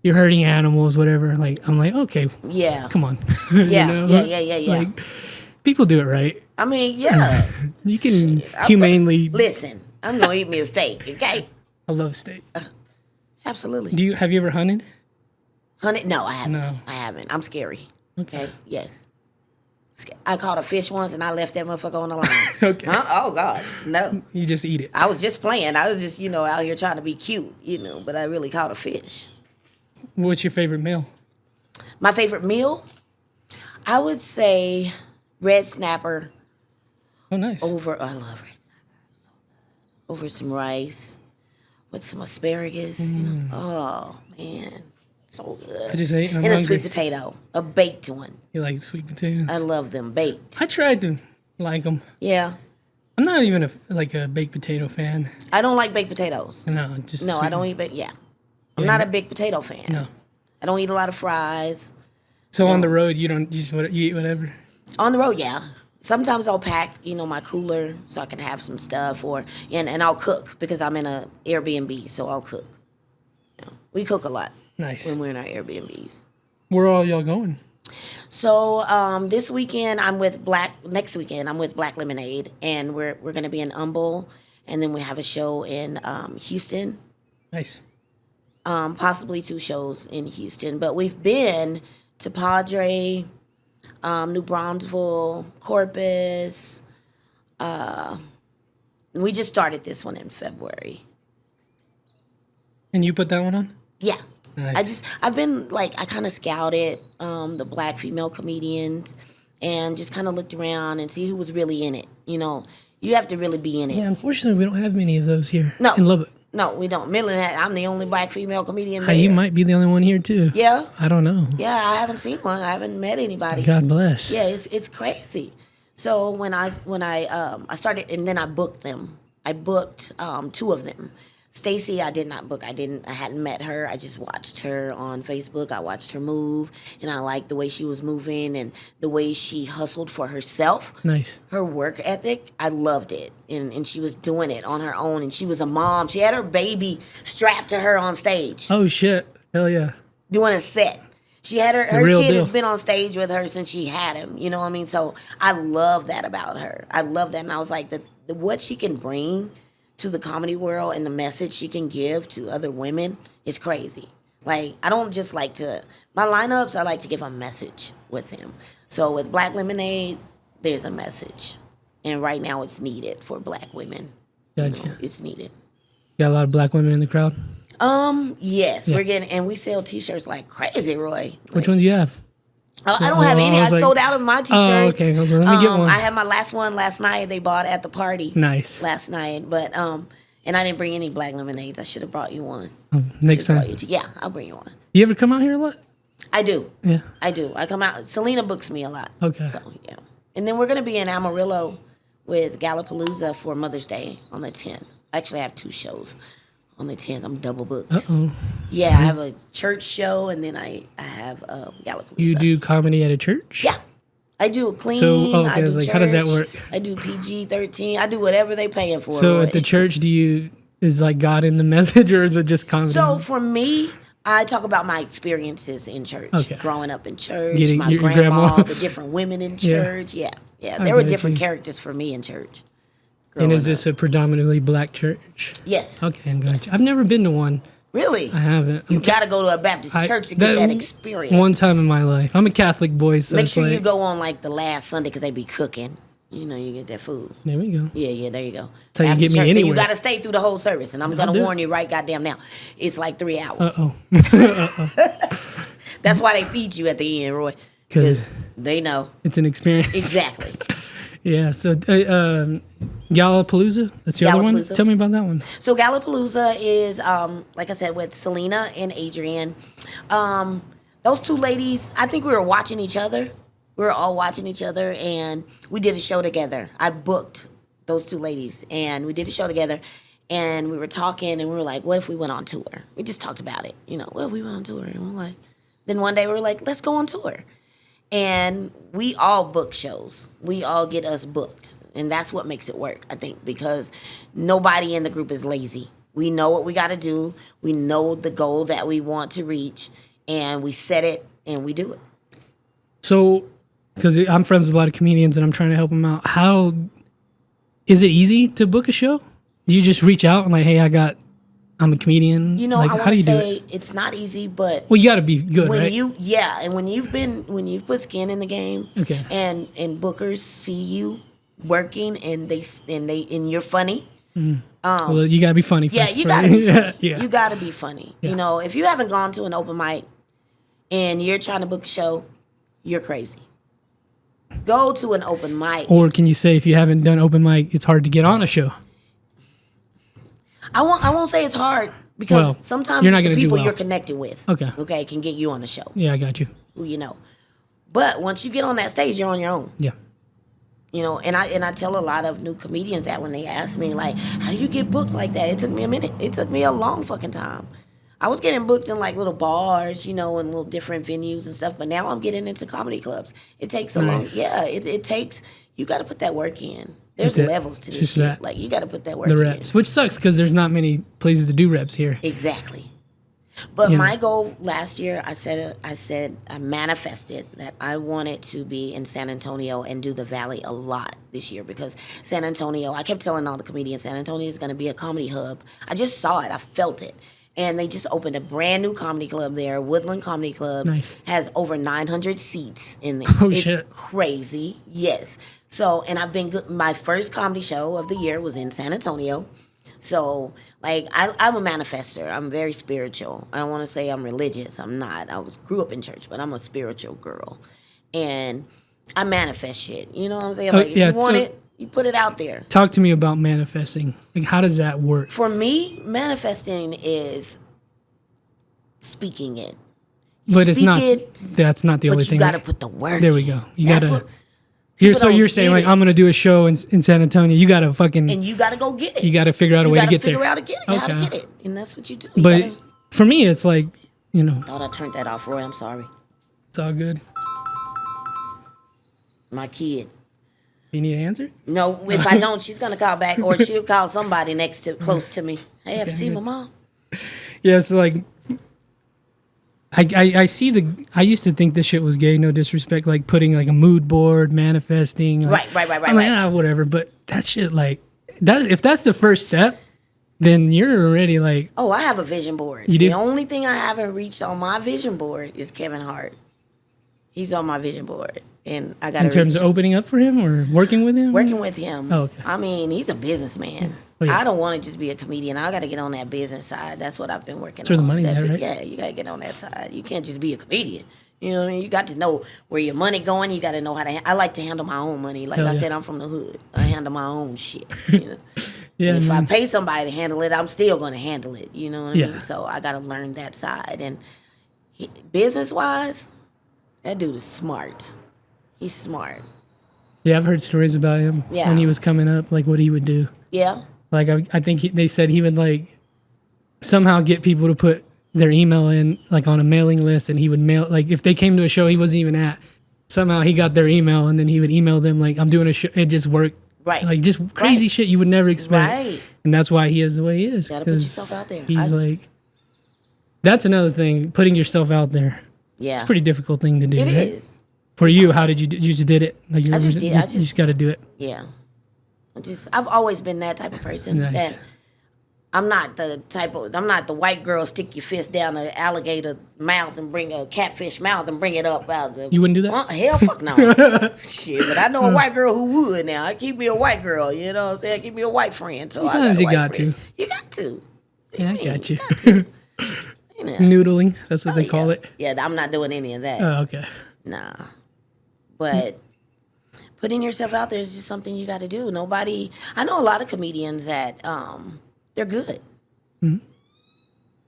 hurting animals, whatever. Like I'm like, okay, Yeah. come on. Yeah. Yeah. Like people do it right. I mean, yeah. You can humanely. Listen, I'm going to eat me a steak, okay? I love steak. Absolutely. Have you ever hunted? Honey, no, I haven't. No. I haven't. I'm scary. Okay. Okay? Yes. I caught a fish once and I left that motherfucker on the line. Okay. Huh? Oh, gosh. No. You just eat it. I was just playing. I was just, out here trying to be cute, but I really caught a fish. What's your favorite meal? My favorite meal? I would say red snapper Oh, nice. I love red snapper. So good. Over some rice with some asparagus. Oh, man. So good. I just ate and I'm and a hungry. sweet potato. A baked one. You like sweet potatoes? I love them baked. I tried to like them. Yeah. I'm not even a baked potato fan. I don't like baked potatoes. No, just No, I sweet. don't eat baked. Yeah. I'm not a big potato fan. No. I don't eat a lot of fries. So on the road, you eat whatever. On the road, yeah. Sometimes I'll pack, my cooler so I can have some stuff, and I'll cook because I'm in a Airbnb, so I'll cook. We cook a lot Nice. when we're in our Airbnbs. Where all y'all going? So this weekend next weekend I'm with Black Lemonade, and we're gonna be in Humble, and then we have a show in Houston. Nice. Possibly 2 shows in Houston, but we've been to Padre, New Braunfels, Corpus. We just started this one in February. And you put that one on? Yeah. Nice. I've been like, I kind of scouted the black female comedians and just kind of looked around and see who was really in it. You know, you have to really be in it. Yeah, unfortunately, we don't have many of those here No. in Lubbock. No, we don't. Midland, I'm the only black female comedian there. You might be the only one here, too. Yeah? I don't know. Yeah, I haven't seen one. I haven't met anybody. God bless. Yeah, it's crazy. So when I started, and then I booked them. I booked 2 of them. Stacy, I did not book. I hadn't met her. I just watched her on Facebook. I watched her move, and I liked the way she was moving and the way she hustled for herself. Nice. Her work ethic, I loved it. And she was doing it on her own, and she was a mom. She had her baby strapped to her on stage. Oh, shit. Hell yeah. Doing a set. She had her real kid deal. has been on stage with her since she had him. You know what I mean? So I love that about her. I love that. And I was like, what she can bring to the comedy world and the message she can give to other women is crazy. Like, I don't just like to, my lineups, I like to give a message with them. So with Black Lemonade, there's a message. And right now it's needed for black women. Gotcha. You know, it's needed. Got a lot of black women in the crowd? Yes, Yeah. we're getting, and we sell t-shirts like crazy, Roy. Which ones do you have? I don't have any. I I was like, sold out of my t-shirts. Oh, okay. I was like, let me get one. I had my last one last night. They bought at the party. Nice. Last night, but and I didn't bring any black lemonades. I should have brought you one. Next Should've time. brought you yeah, I'll bring you one. You ever come out here a lot? I do. Yeah. I do. I come out. Selena books me a lot. Okay. So yeah, and then we're gonna be in Amarillo with Gallapalooza for Mother's Day on the 10th. Actually, I have 2 shows on the 10th. I'm double booked. Uh-oh. Yeah, I have a church show, and then I have Gallapalooza. You do comedy at a church? Yeah. I do a clean. So, okay, I I do was like, church, how does that work? I do PG-13. I do whatever they paying for. So Roy. at the church, is like God in the message, or is it just comedy? So for me, I talk about my experiences in church. Okay. Growing up in church, Getting my your grandma, the different women in Yeah. church. Yeah. I There were get different you. characters for me in church. And is growing this a predominantly black church? Yes. Okay, I got you. I've never been to one. Really? I haven't. You got to go to a Baptist church to get that experience. One time in my life. I'm a Catholic boy, so Make it's sure like, you go on like the last Sunday because they be cooking. You know, you get that food. There we go. Yeah, there you go. That's how you After get me church, so anywhere. you got to stay through the whole service, and I'm going do to it. warn you right goddamn now. It's like 3 hours. Uh-oh. That's why they feed you at the end, Roy. 'Cause Because they know. It's an experience. Exactly. Yeah, so Gallapalooza, that's the other one? Gallapalooza. Tell me about that one. So Gallapalooza is, like I said, with Selena and Adrian. Those 2 ladies, I think we were watching each other. We were all watching each other, and we did a show together. I booked those 2 ladies, and we did a show together. And we were talking, and we were like, what if we went on tour? We just talked about it. You know, what if we went on tour? And we're like, then one day we were like, let's go on tour. And we all book shows. We all get us booked. And that's what makes it work, I think, because nobody in the group is lazy. We know what we got to do. We know the goal that we want to reach, and we set it, and we do it. So, because I'm friends with a lot of comedians and I'm trying to help them out, how is it easy to book a show? Do you just reach out and like, hey, I'm a comedian? You know, like, I how want do to you do say it? it's not easy, but Well, you got to be good, when right? and when you've put skin in the game, Okay. and bookers see you working, and you're funny. Well, you got to be funny first. Yeah, you right? gotta be funny. yeah. You gotta be funny. Yeah. You know, if you haven't gone to an open mic and you're trying to book a show, you're crazy. Go to an open mic. Or can you say if you haven't done open mic, it's hard to get on a show? I won't say it's hard because Well, sometimes you're not it's the gonna do people well. you're connected with. Okay. Can get you on the show. Yeah, I got you. Who you know. But once you get on that stage, you're on your own. Yeah. You know, and I tell a lot of new comedians that when they ask me, like, how do you get booked like that? It took me a minute. It took me a long fucking time. I was getting booked in like little bars, you know, and little different venues and stuff. But now I'm getting into comedy clubs. It takes a long, it takes, you got to put that work in. There's That's it. levels to this Just shit. that. Like, you got to put that work The in. reps, which sucks because there's not many places to do reps here. Exactly. But you know. my goal last year, I manifested that I wanted to be in San Antonio and do the Valley a lot this year because San Antonio, I kept telling all the comedians, San Antonio is going to be a comedy hub. I just saw it. I felt it. And they just opened a brand new comedy club there. Woodland Comedy Club Nice. has over 900 seats in there. Oh, it's shit. crazy. Yes. So, and I've been good. My first comedy show of the year was in San Antonio. So, like, I'm a manifester. I'm very spiritual. I don't want to say I'm religious. I'm not. Grew up in church, but I'm a spiritual girl. And I manifest shit. You know what I'm saying? Like, if you want it, you put it out there. Talk to me about manifesting. Like, how does that work? For me, manifesting is speaking it. But it's not. That's not the only thing. But you got to put the work. There we go. You That's got to. what You're saying like I'm gonna do a show in San Antonio. You gotta fucking. And you gotta go get it. You gotta figure out a way to get there. How to get it, and that's what you do. But for me, it's like, you know. Thought I turned that off, Roy. I'm sorry. It's all good. My kid. You need an answer? No, if I don't, she's gonna call back, or she'll call somebody close to me. Hey, have you seen my mom? Yeah, so like, I see I used to think this shit was gay, no disrespect, like putting like a mood board, manifesting. Like, Right. I'm like, whatever. But that shit, like, if that's the first step, then you're already like. Oh, I have a vision board. You do? The only thing I haven't reached on my vision board is Kevin Hart. He's on my vision board, and I got to. In terms of opening up for him or working with him? Working with him. Oh, okay. I mean, he's a businessman. Oh, yeah. I don't want to just be a comedian. I got to get on that business side. That's what I've been working on. That's where the money's at, right? Yeah, you got to get on that side. You can't just be a comedian. You know what I mean? You got to know where your money going. You got to know how to. I like to handle my own money. Like I said, I'm from the hood. I handle my own shit. You know? Yeah. And if I pay somebody to handle it, I'm still going to handle it. You know what I mean? So I got to learn that side. And business wise, that dude is smart. He's smart. Yeah, I've heard stories about him when he was coming up, like what he would do. Yeah. Like I think they said he would like somehow get people to put their email in like on a mailing list, and he would mail, like if they came to a show he wasn't even at, somehow he got their email, and then he would email them like, I'm doing a show. It just worked. Right. Like just crazy shit you would never expect. Right. And that's why he is the way he is. Gotta put yourself out there. He's like, that's another thing, putting yourself out there. Yeah. It's a pretty difficult thing to do. It right? is. For you, how did you do? You just did it? Like you I just did. You just got to do it. Yeah. I've always been that type of person. Nice. That I'm not the white girl stick your fist down an alligator mouth and bring a catfish mouth and bring it up out the. You wouldn't do that? Hell, fuck no. Shit, but I know a white girl who would now. I keep me a white girl, you know what I'm saying? Keep me a white friend. So sometimes you got friend. to. You got to. Yeah, I got you. Got to. You know. Noodling, that's what they call it. Yeah, I'm not doing any of that. Oh, okay. Nah. But putting yourself out there is just something you got to do. I know a lot of comedians that they're good,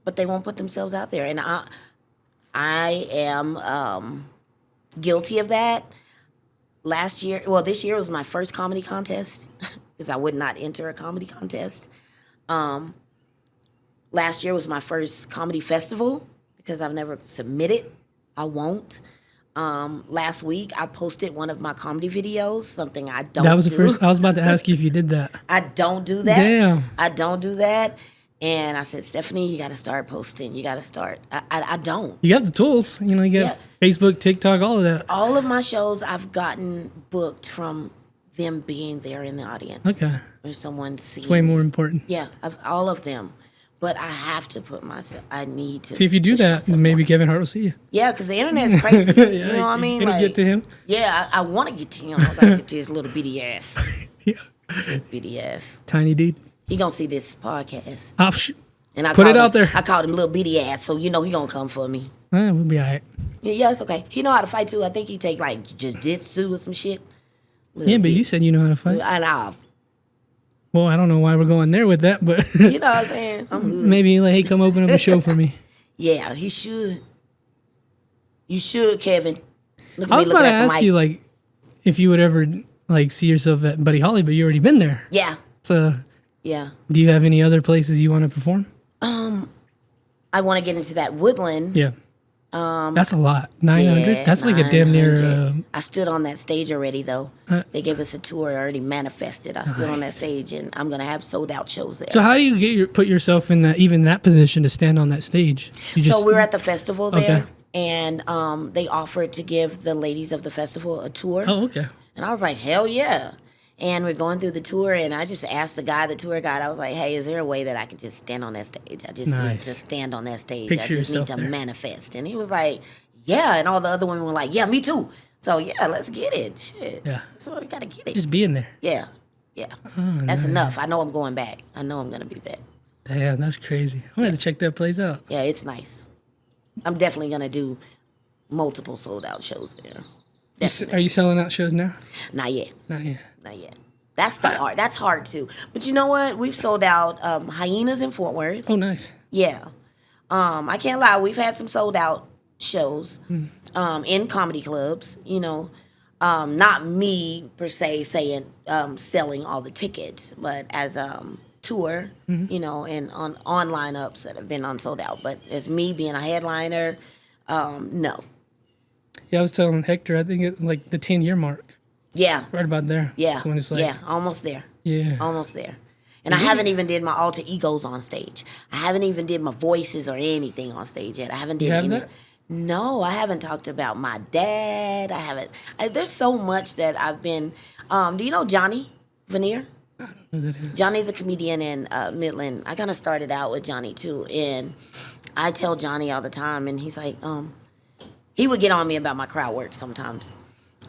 but they won't put themselves out there. And I am guilty of that. This year was my first comedy contest because I would not enter a comedy contest. Last year was my first comedy festival because I've never submitted. I won't. Last week I posted one of my comedy videos, something I don't do. That was the first. I was about to ask you if you did that. I don't do that. Damn. I don't do that. And I said, Stephanie, you got to start posting. You got to start. I don't. You got the tools. You know, you got Facebook, TikTok, all of that. All of my shows I've gotten booked from them being there in the audience. Okay. Or someone seeing. It's way more important. Yeah, all of them. But I have to put myself. I need to. See, if you do that, maybe more. Kevin Hart will see you. Yeah, because the internet's crazy. You know what I mean? Like, get to him. Yeah, I want to get to him. I got to get to his little bitty ass. Yeah. Bitty ass. Tiny dude. He gonna see this podcast. Oh, and I put it out there. I called him little bitty ass, so you know he gonna come for me. We'll be all right. Yeah, it's okay. He know how to fight too. I think he take like jiu-jitsu or some shit. Yeah, but you said you know how to fight. Well, I don't know why we're going there with that, but you know what I'm saying? I'm hood. Maybe like, hey, come open up a show for me. Yeah, he should. You should, Kevin. Look at I me was about to ask mic. you like if you would ever like see yourself at Buddy Holly, but you already been there. Yeah. So yeah. Do you have any other places you want to perform? I want to get into that Woodland. Yeah. That's a lot. 900. Yeah, That's like a damn near. 900. I stood on that stage already, though. They gave us a tour. I already manifested. I stood on that stage, and I'm gonna have sold out shows there. So how do you put yourself in that position to stand on that stage? So we were at the festival there, and they offered to give the ladies of the festival a tour. Oh, okay. And I was like, hell yeah. And we're going through the tour, and I just asked the tour guide, I was like, hey, is there a way that I can just stand on that stage? I just need to stand on that stage. Picture I just need to there. manifest. And he was like, yeah. And all the other women were like, yeah, me too. So, yeah, let's get it. Shit. Yeah. So we got to get it. Just being there. Yeah. Yeah. Oh, that's enough. I know I'm going back. I know I'm going to be back. Damn, that's crazy. I'm going to check that place out. Yeah, it's nice. I'm definitely going to do multiple sold out shows there. Are you selling out shows now? Not yet. Not yet. Not yet. That's hard. That's hard too. But you know what? We've sold out Hyenas in Fort Worth. Oh, nice. Yeah. I can't lie. We've had some sold out shows in comedy clubs. You know, not me per se saying selling all the tickets, but as tour. You know, and on lineups that have been unsold out. But as me being a headliner, no. Yeah, I was telling Hector. I think it's like the 10-year mark. Yeah. Right about there. Yeah. When it's like, yeah. Almost there. Yeah. Almost there. And I haven't even did my alter egos on stage. I haven't even did my voices or anything on stage yet. I haven't did any. That? No, I haven't talked about my dad. I haven't. There's so much that I've been. Do you know Johnny Veneer? I don't know who that is. Johnny's a comedian in Midland. I kind of started out with Johnny too, and I tell Johnny all the time, and he's like, he would get on me about my crowd work sometimes.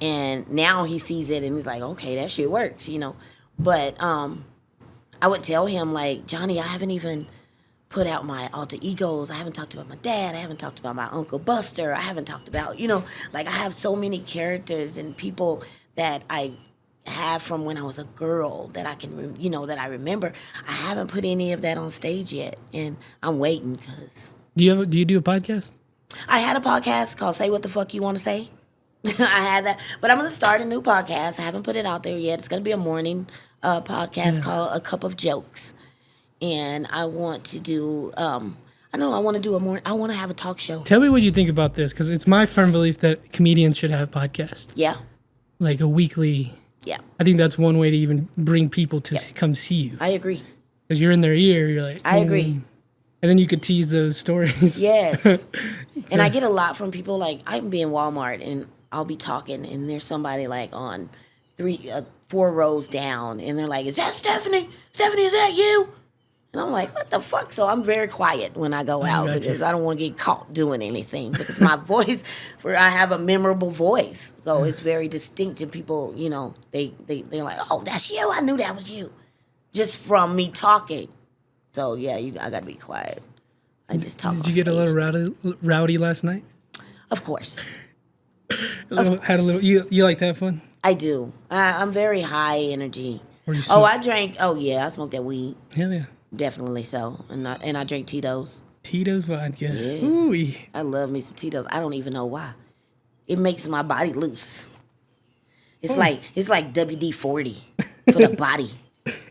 And now he sees it and he's like, okay, that shit works, you know. But I would tell him, like, Johnny, I haven't even put out my alter egos. I haven't talked about my dad. I haven't talked about my Uncle Buster. I haven't talked about, you know, like I have so many characters and people that I have from when I was a girl that I can, you know, that I remember. I haven't put any of that on stage yet. And I'm waiting because. Do you do a podcast? I had a podcast called Say What the Fuck You Want to Say. I had that, but I'm going to start a new podcast. I haven't put it out there yet. It's going to be a morning podcast called A Cup of Jokes. And I want to do, I want to do I want to have a talk show. Tell me what you think about this, because it's my firm belief that comedians should have podcasts. Yeah. Like a weekly. Yeah. I think that's one way to even bring people to come see you. I agree. Because you're in their ear, you're like, I agree. And then you could tease those stories. Yes. And I get a lot from people, like, I can be in Walmart and I'll be talking and there's somebody like on 4 rows down and they're like, is that Stephanie? Stephanie, is that you? And I'm like, what the fuck? So I'm very quiet when I go out because I don't want to get caught doing anything because my voice, I have a memorable voice. So it's very distinct and people, you know, they're like, oh, that's you? I knew that was you. Just from me talking. So yeah, I got to be quiet. I just talk. Did you get a little rowdy last night? Of course. You like to have fun? I do. I'm very high energy. I drank. Oh yeah, I smoked that weed. Hell yeah. Definitely so. And I drink Tito's. Tito's vodka. Yes. Ooh. I love me some Tito's. I don't even know why. It makes my body loose. It's like WD-40 for the body.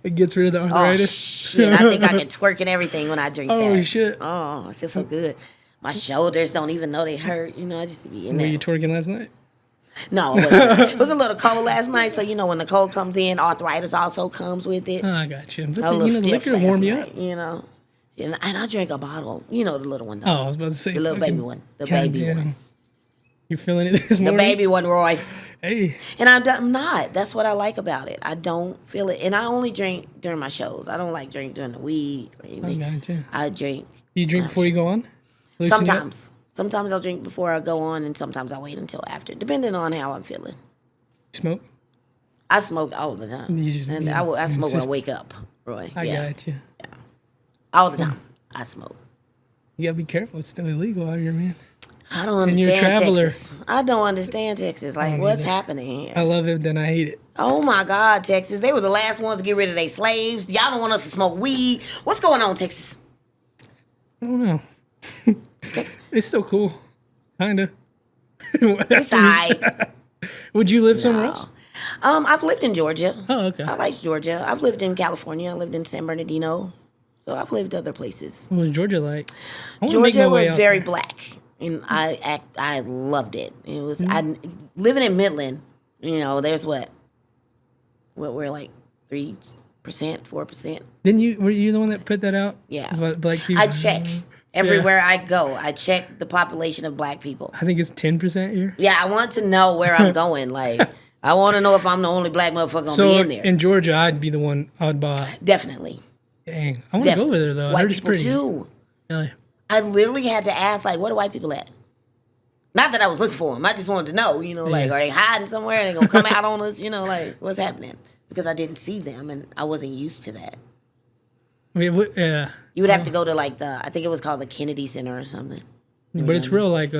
It gets rid of the arthritis. Oh shit! I think I can twerk and everything when I drink that. Oh shit! Oh, I feel so good. My shoulders don't even know they hurt. You know, I just be in there. Were you twerking last night? No, it was a little cold last night. So you know, when the cold comes in, arthritis also comes with it. Oh, I got you. But a little the liquor warm you up. You know, and I drank a bottle. You know, the little one. Though. Oh, I was about to say the little baby one. The baby one. You feeling it this morning? The baby one, Roy. Hey. And I'm not. That's what I like about it. I don't feel it. And I only drink during my shows. I don't like drink during the week or anything. I got you. I drink. You drink before you go on? Sometimes. Sometimes I'll drink before I go on, and sometimes I'll wait until after, depending on how I'm feeling. Smoke? I smoke all the time. I smoke when I wake up, Roy. I got you. Yeah. All the time. I smoke. You gotta be careful. It's still illegal out here, man. I don't understand Texas. I don't understand Texas. Like, what's happening here? I love it, then I hate it. Oh, my God, Texas. They were the last ones to get rid of their slaves. Y'all don't want us to smoke weed. What's going on, Texas? I don't know. Texas. It's still cool. Kind of. It's all right. Would you live somewhere else? I've lived in Georgia. Oh, okay. I like Georgia. I've lived in California. I lived in San Bernardino. So I've lived other places. What was Georgia like? Georgia was very black. and I loved it. It was I living in Midland. You know, there's what we're like 3%, 4%. Didn't you? Were you the one that put that out? Yeah. Black people. I check everywhere I go. I check the population of black people. I think it's 10% here. Yeah, I want to know where I'm going. Like, I want to know if I'm the only black motherfucker gonna be in there. In Georgia, I'd be the one I'd buy. Definitely. Dang, I want to go over there though. I White heard it's people pretty. too. Yeah. I literally had to ask, like, where the white people at? Not that I was looking for them. I just wanted to know, you know, like, are they hiding somewhere? Are they going to come out on us? You know, like, what's happening? Because I didn't see them, and I wasn't used to that. I mean, yeah. You would have to go to, like, I think it was called the Kennedy Center or something. But it's real, like,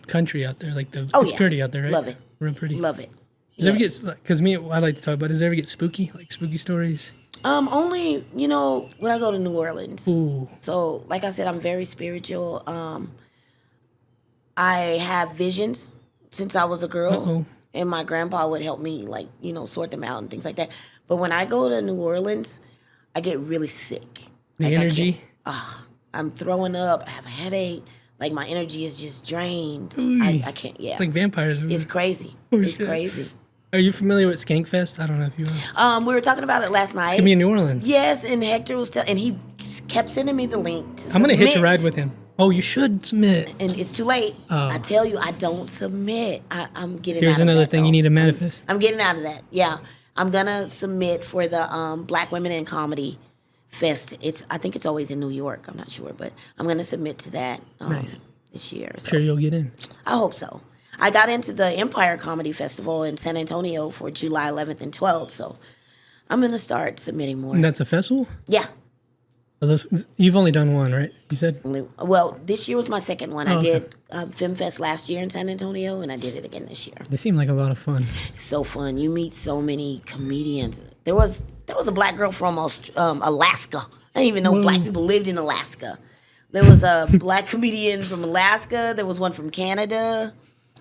country out there. Like, it's pretty out there, right? Love it. Real pretty. Love it. Does it ever get, because I like to talk about, does it ever get spooky? Like, spooky stories? Only, you know, when I go to New Orleans. Ooh. So, like I said, I'm very spiritual. I have visions since I was a girl. Uh-oh. And my grandpa would help me, like, you know, sort them out and things like that. But when I go to New Orleans, I get really sick. The energy? I'm throwing up. I have a headache. Like, my energy is just drained. I can't, It's like vampires. It's crazy. Oh, it's shit. crazy. Are you familiar with Skankfest? I don't know if you are. We were talking about it last night. It's going to be in New Orleans. Yes, and Hector was and he kept sending me the link to I'm going to hitch a submit. ride with him. Oh, you should submit. And it's too late. I tell you, I don't submit. I'm getting Here's out of another that, thing though. you need to manifest. I'm getting out of that. Yeah. I'm going to submit for the Black Women in Comedy Fest. I think it's always in New York. I'm not sure, but I'm going to submit to that this year. So. Sure you'll get in. I hope so. I got into the Empire Comedy Festival in San Antonio for July 11th and 12th, so I'm going to start submitting more. And that's a festival? Yeah. You've only done one, right? You said? Well, this year was my second one. Oh, I did FemFest last year in San Antonio, and I did it again this year. They seem like a lot of fun. It's so fun. You meet so many comedians. There was a black girl from Alaska. I didn't even know black people lived in Alaska. There was a black comedian from Alaska. There was one from Canada.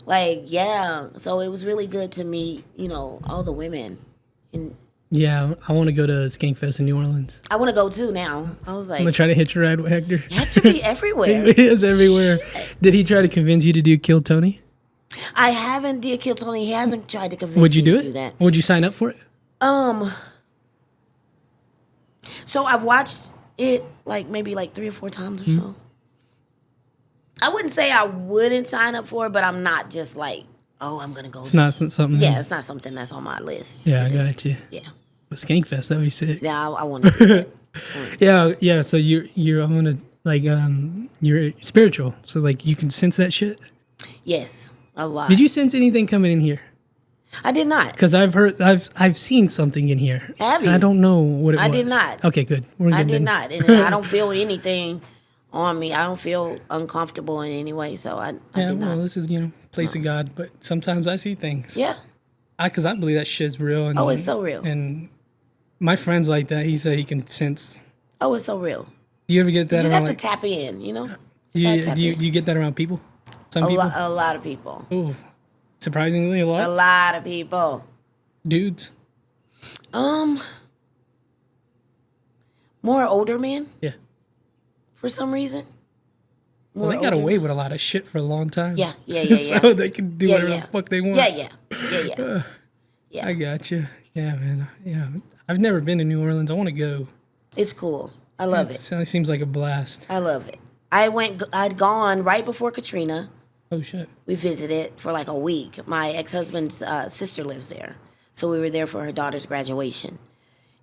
Like, yeah. So it was really good to meet, you know, all the women. And yeah, I want to go to Skankfest in New Orleans. I want to go too now. I was like, I'm going to try to hitch a ride with Hector. you have to be everywhere. He is everywhere. Did he try to convince you to do Kill Tony? I haven't did Kill Tony. He hasn't tried to convince Would you me do to it? do that. Would you sign up for it? So I've watched it maybe 3 or 4 times or so. I wouldn't say I wouldn't sign up for it, but I'm not just like, oh, I'm gonna go. It's not something. Yeah, it's not something that's on my list. Yeah, I got you. Yeah. But Skankfest, that'd be sick. Yeah, I want to do that. Yeah. So you're I'm gonna you're spiritual. So like you can sense that shit. Yes, a lot. Did you sense anything coming in here? I did not. Because I've seen something in here. Have you? I don't know what it was. I did not. Okay, good. We're good I did then. not, and I don't feel anything on me. I don't feel uncomfortable in any way. So I did not. Well, this is place of God, but sometimes I see things. Yeah. Because I believe that shit's real. And, Oh, it's so real. And my friend's like that. He said he can sense. Oh, it's so real. Do you ever get that You just around? have to tap in, you know. Do you get that around people? Some people. A lot of people. Oh, surprisingly, a lot. A lot of people. Dudes. More older men Yeah. for some reason. Well, they got away with a lot of shit for a long time. Yeah. So they can do whatever the fuck they want. Yeah. I got you. Yeah, man. Yeah. I've never been to New Orleans. I want to go. It's cool. I love it. Seems like a blast. I love it. I'd gone right before Katrina. Oh, shit. We visited for a week. My ex-husband's sister lives there. So we were there for her daughter's graduation.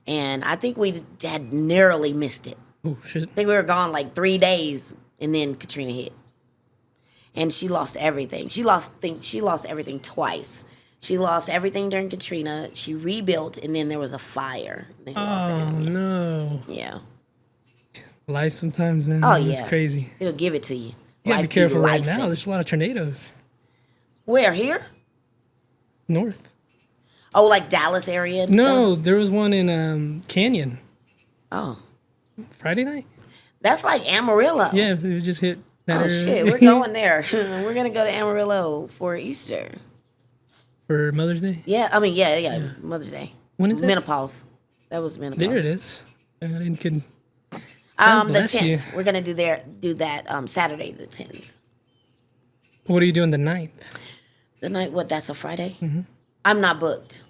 And I think we had narrowly missed it. Oh, shit. I think we were gone 3 days, and then Katrina hit. And she lost everything. She lost everything twice. She lost everything during Katrina. She rebuilt, and then there was a fire. Oh, no. Yeah. Life sometimes, man. Oh, It's yeah. crazy. It'll give it to you. You gotta Life be careful right lifing. now. There's a lot of tornadoes. Where, here? North. Oh, Dallas area and stuff? No, there was one in Canyon. Oh. Friday night? That's Amarillo. Yeah, it just hit that Oh, area. shit. We're going there. We're going to go to Amarillo for Easter. For Mother's Day? Yeah, I mean, yeah. Mother's Day. When is that? Menopause. That was menopause. There it is. I didn't kidding. God The bless you. 10th. We're gonna do that Saturday the 10th. What are you doing the 9th? The night. What? That's a Friday. Mm-hmm. I'm not booked.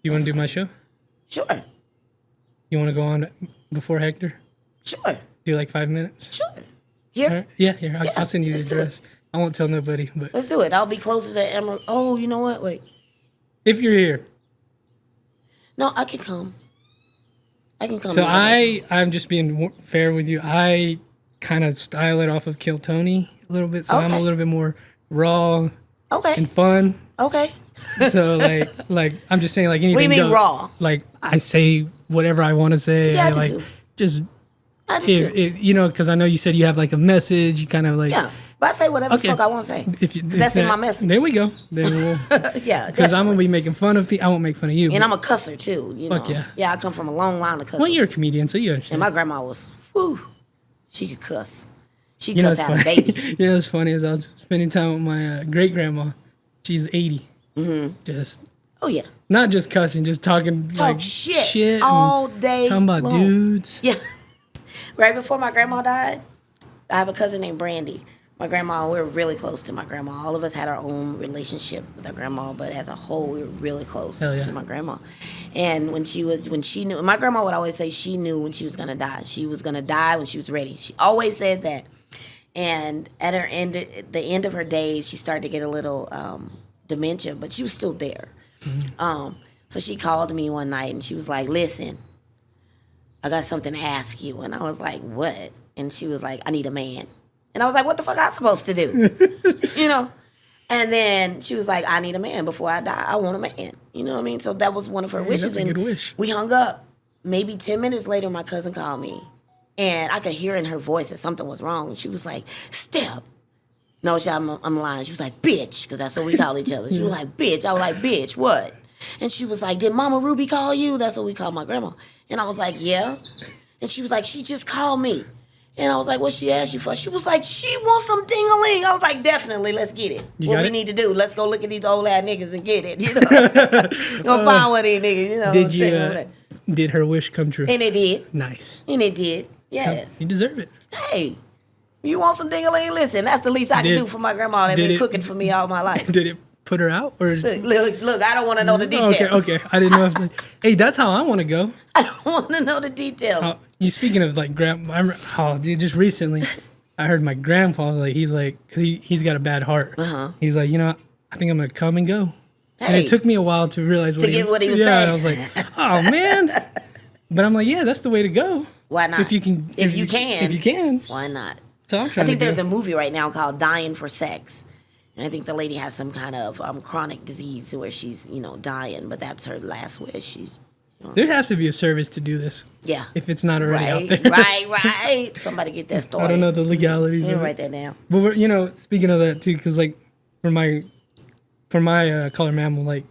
You want to do my show? Sure. You want to go on before Hector? Sure. Do like 5 minutes? Sure. Here. All right. Yeah, here. I'll send you the address. I won't tell nobody, but Let's do it. I'll be closer to Emerald. Oh, you know what? Wait. if you're here. No, I can come. I can come. So I'm just being fair with you. I kind of style it off of Kill Tony a little bit, so I'm a Okay. little bit more raw Okay. and fun. Okay. So like I'm just saying like anything. What do you mean goes. raw? Like I say whatever I want to say. Yeah, I do like too. just I do too. you know, because I know you said you have like a message. You kind of like Yeah. But I say whatever Okay. the fuck I want to say. if you, 'Cause that's in my message. There we go. Then we'll. Yeah. Because I'm definitely. gonna be making fun of people. I won't make fun of you. And but- I'm a cusser too. You know. Fuck yeah. Yeah, I come from a long line of cussers. well, you're a comedian, so you And understand. my grandma was, whew, she could cuss. She You know, cussed it's out a funny. baby. You know, it's funny is I was spending time with my great grandma. She's 80. Mm-hmm. Just Oh yeah. not just cussing, just talking Talk like shit and all day talking about long. dudes. Yeah. Right before my grandma died, I have a cousin named Brandy. My grandma, we were really close to my grandma. All of us had our own relationship with our grandma, but as a whole, we were really close Hell yeah. to my grandma. And when she knew, my grandma would always say she knew when she was gonna die. She was gonna die when she was ready. She always said that. And at the end of her days, she started to get a little dementia, but she was still there. Mm-hmm. So she called me one night and she was like, "Listen, I got something to ask you." And I was like, "What?" And she was like, "I need a man." And I was like, "What the fuck I supposed to do?" You know? And then she was like, "I need a man before I die. I want a man." You know what I mean? So that was one of her wishes. that's a and good wish. we hung up. Maybe 10 minutes later, my cousin called me. And I could hear in her voice that something was wrong. And she was like, "Step." No, I'm lying. She was like, "Bitch," because that's what we call each other. She was like, "Bitch." I was like, "Bitch, what?" And she was like, "Did Mama Ruby call you?" That's what we call my grandma. And I was like, "Yeah." And she was like, "She just called me." And I was like, "What she asked you for?" She was like, "She wants some ding-a-ling." I was like, "Definitely, let's get it. You What got we it? need to do, let's go look at these old ass niggas and get it. You know, go find one of these niggas. You know, Did take you? them over there. Did her wish come true? And it did. Nice. And it did. Yes. You deserve it. Hey, you want some ding-a-ling? Listen, that's the least I can Did- do for my grandma that's did been it- cooking for me all my life. Did it put her out or? Look, I don't want to know the details. Okay. I didn't know. If, like, hey, that's how I want to go. I don't want to know the details. You speaking of like dude, just recently, I heard my grandpa like he's like because he's got a bad heart. He's like, you know, I think I'm gonna come and go. And Hey. it took me a while to realize what get what he was yeah, saying. I was like, oh man. But I'm like, yeah, that's the way to go. Why not? If you can. If you can. If you can. Why not? So I'm I trying think to there's do. a movie right now called Dying for Sex. And I think the lady has some kind of chronic disease where she's, dying, but that's her last wish. She's, There has to be a service to do this. yeah. If it's not already Right, out there. right. Somebody get that started. I don't know the legalities. Let of me it. write that down. But speaking of that too, because like for my color mammal, like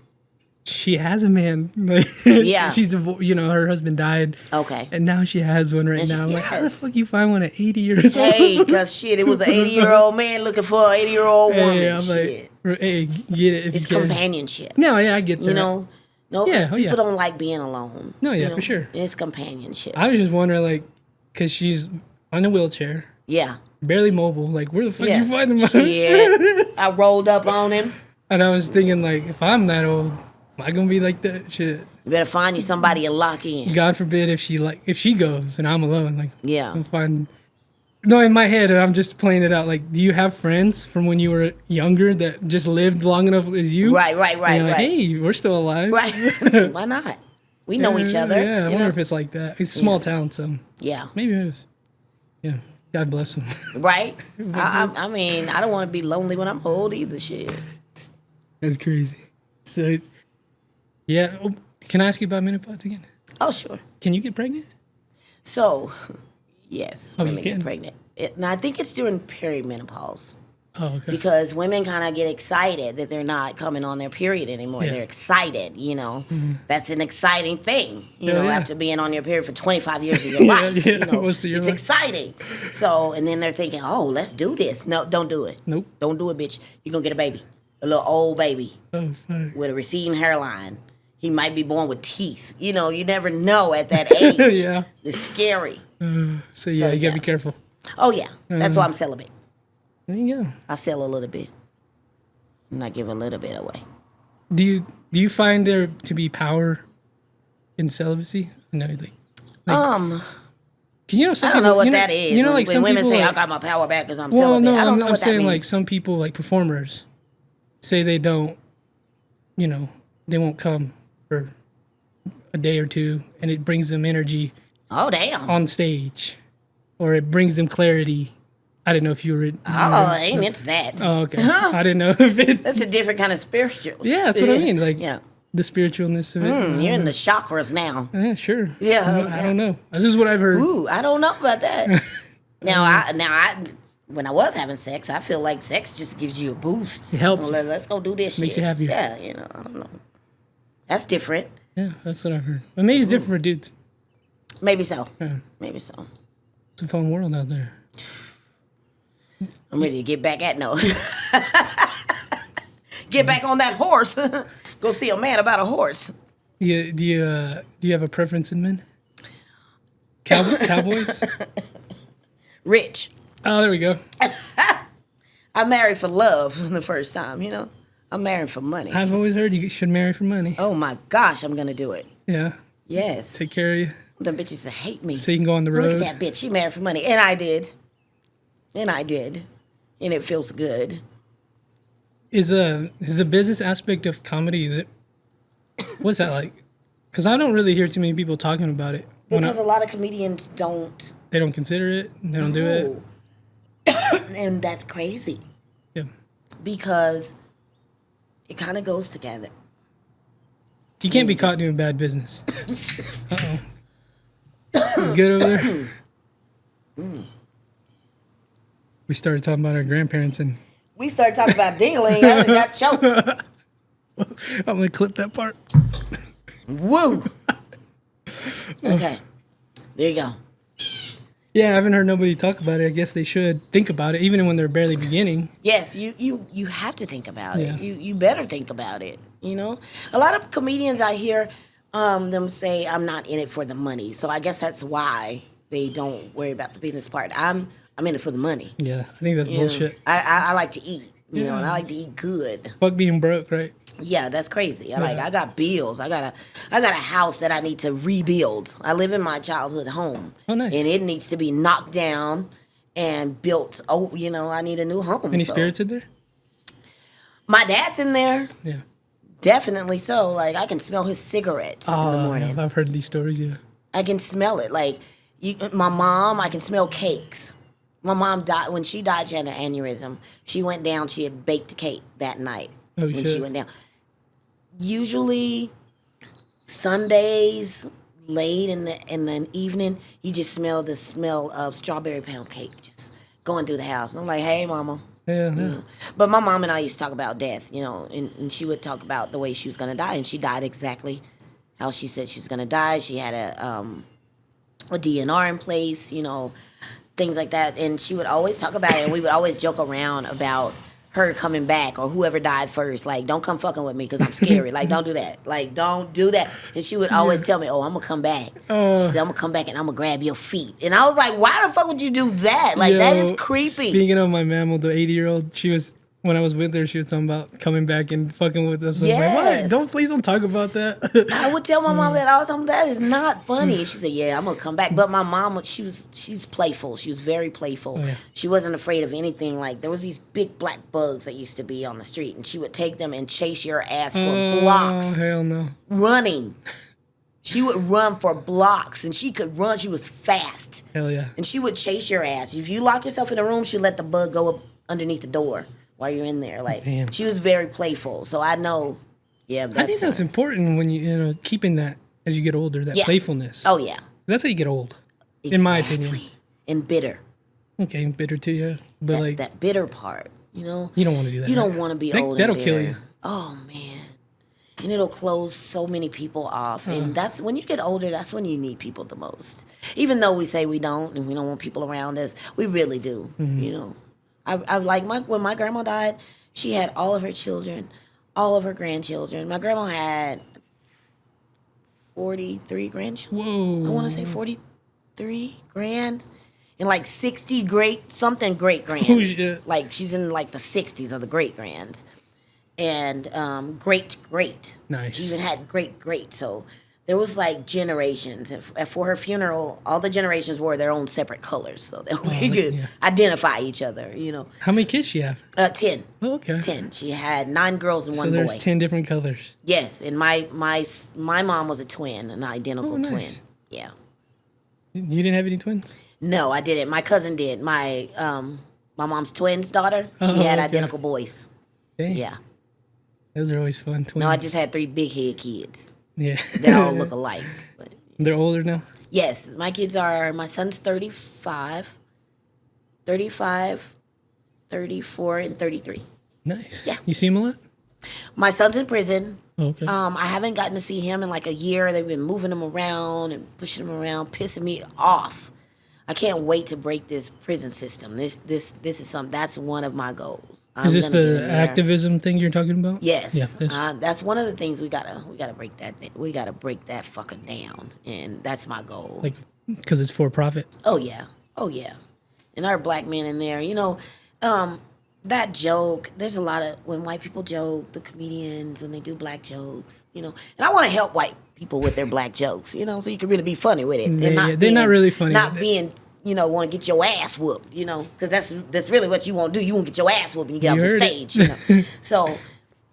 she has a man. Like, Yeah. she's divorced. Her husband died, Okay. and now she has one right And she- now. I'm like, how the yes. fuck you find one at 80 years old? Hey, because shit, it was an 80-year-old man looking for an 80-year-old woman. Hey, I'm Shit. like, hey, get it if It's you can. companionship. No, yeah, I get that. No, Yeah, oh, people yeah. don't like being alone. No, yeah, for sure. It's companionship. I was just wondering, like, because she's on a wheelchair, yeah. barely mobile. Like, where the fuck Yeah. you find them? Shit. I rolled up on him. And I was thinking, like, if I'm that old, am I gonna be like that? Shit. You better find you somebody and lock in. God forbid if she goes and I'm alone, like Yeah. I'm fine. No, in my head, I'm just playing it out. Like, do you have friends from when you were younger that just lived long enough as you? Right. And you're like, hey, we're still alive. Right. Why not? We know each other. Yeah, I you wonder know? if it's like that. It's a small town, so Yeah. maybe it is. Yeah, God bless them. Right? I mean, I don't want to be lonely when I'm old either. Shit. That's crazy. So, yeah. Oh, can I ask you about menopause again? Oh, sure. Can you get pregnant? So, yes, Oh, you women get can? pregnant. And I think it's during perimenopause. Oh, okay. Because women kind of get excited that they're not coming on their period anymore. Yeah. They're excited, That's an exciting thing, Yeah, yeah. after being on your period for 25 years of your Yeah, life. yeah, You know, most of your it's life. exciting. So, and then they're thinking, oh, let's do this. No, don't do it. Nope. Don't do it, bitch. You're going to get a baby, a little old baby Oh, fuck. with a receding hairline. He might be born with teeth. You never know at that age. Yeah. It's scary. So yeah, you gotta be careful. Oh yeah, that's why I'm celibate. There you go. I sell a little bit, and I give a little bit away. Do you find there to be power in celibacy? No, like, you know, some I don't people, know what that is. You know, when like some women people, say, like, "I got my power back because I'm well, celibate." no, I don't know I'm what that saying means. like some people, like performers, say they don't, you know, they won't come for a day or two, and it brings them energy Oh damn! on stage, or it brings them clarity. I didn't know if you were. Oh, ain't into that. Oh, okay. I didn't know if it. That's a different kind of spiritual. Yeah, that's what I mean. Like, yeah, the spiritualness of it. you're in the chakras now. Yeah, sure. Yeah, I don't know. This is what I've heard. Ooh, I don't know about that. I when I was having sex, I feel like sex just gives you a boost. It helps. Well, let's go do this. Makes shit. you happier. Yeah, I don't know. That's different. Yeah, that's what I've heard. But maybe it's different for dudes. Maybe so. Yeah. Maybe so. It's a fun world out there. I'm ready to get back at no. Get back on that horse. Go see a man about a horse. Do you have a preference in men? Cowboys? Rich. Oh, there we go. I married for love the first time, I'm married for money. I've always heard you should marry for money. Oh my gosh, I'm gonna do it. Yeah. Yes. Take care of you. Them bitches that hate me. So you can go on the road. Look at that bitch. She married for money. And I did. And it feels good. Is the business aspect of comedy, what's that like? Because I don't really hear too many people talking about it. Because a lot of comedians don't. They don't consider it. They don't do it. And that's crazy. Yeah. Because it kind of goes together. You can't be caught doing bad business. Uh-oh. You good over there? We started talking about our grandparents and... We started talking about dingling. I got choked. I'm going to clip that part. Woo! Okay. There you go. Yeah, I haven't heard nobody talk about it. I guess they should think about it, even when they're barely beginning. Yes, you have to think about Yeah. it. You better think about it. A lot of comedians I hear them say, "I'm not in it for the money." So I guess that's why they don't worry about the business part. I'm in it for the money. Yeah, I think that's bullshit. I like to eat, and I like to eat good. Fuck being broke, right? Yeah, that's crazy. I got bills. I got a house that I need to rebuild. I live in my childhood home. Oh, nice. And it needs to be knocked down and built. Oh, I need a new home. Any spirits in there? My dad's in there. Yeah. Definitely so. Like, I can smell his cigarettes in the morning. I've heard these stories, yeah. I can smell it. Like, my mom, I can smell cakes. My mom died. When she died, she had an aneurysm. She went down. She had baked a cake that night when she went down. Usually, Sundays, late in the evening, you just smell the smell of strawberry pound cake just going through the house. And I'm like, hey, mama. Yeah. But my mom and I used to talk about death, and she would talk about the way she was going to die. And she died exactly how she said she was going to die. She had a DNR in place, things like that. And she would always talk about it, and we would always joke around about her coming back or whoever died first. Like, don't come fucking with me because I'm scary. Like, don't do that. Like, don't do that. And she would always tell me, oh, I'm going to come back. She said, I'm going to come back and I'm going to grab your feet. And I was like, why the fuck would you do that? Like, that is creepy. Speaking of my mammal, the 80-year-old, when I was with her, she was talking about coming back and fucking with us. Yes. I was like, please don't talk about that. I would tell my mom that all the time. That is not funny. She said, yeah, I'm going to come back. But my mom, she's playful. She was very playful. Oh, yeah. She wasn't afraid of anything. Like, there was these big black bugs that used to be on the street, and she would take them and chase your ass for blocks. Oh, hell no. Running. She would run for blocks, and she could run. She was fast. Hell yeah. And she would chase your ass. If you lock yourself in a room, she'd let the bug go up underneath the door while you're in there. Like, damn. She was very playful. So I know, I think that's important when you keeping that as you get older, that playfulness. Oh, yeah. That's how you get old, Exactly. in my opinion. And bitter. Okay, bitter too, yeah. But that bitter part, you don't want to do that. You don't want to be old that'll and bitter. kill you. Oh, man. And it'll close so many people off. And that's when you get older, that's when you need people the most. Even though we say we don't, and we don't want people around us, we really do, I like when my grandma died, she had all of her children, all of her grandchildren. My grandma had 43 grandchildren. Whoa. I want to say 43 33 grands and like 60 great Oh grands. shit. Like she's in like the 60s of the great grands. And great. Nice. She even had great. So there was like generations. And for her funeral, all the generations wore their own separate colors so that we could identify each other, you know. How many kids she have? 10. Oh, okay. 10. She had 9 girls and So one there's boy. 10 different colors. Yes, and my mom was a twin, an identical nice. twin. Yeah. You didn't have any twins? No, I didn't. My cousin did. My mom's twin's daughter, she had identical boys. Dang. Yeah. Those are always fun. Twins. No, I just had 3 big head kids. Yeah. That all look alike. But They're older now? yes, my kids are, my son's 35, 34, and 33. Nice. Yeah. You see him a lot? My son's in prison. Oh, okay. I haven't gotten to see him in like a year. They've been moving him around and pushing him around, pissing me off. I can't wait to break this prison system. This is something, that's one of my goals. Is this the activism thing you're talking about? Yes. Yeah. That's one of the things we gotta break that thing. We gotta break that fucker down, and that's my goal. Like, because it's for profit? Oh yeah. And our black men in there, you know, that joke, there's a lot of, when white people joke, the comedians, when they do black jokes, you know, and I want to help white people with their black jokes, you know, so you can really be funny with it. Yeah, they're not really funny. Not being, you know, want to get your ass whooped, you know, because that's really what you want to do. You want to get your ass whooped when you get off the stage, you know. So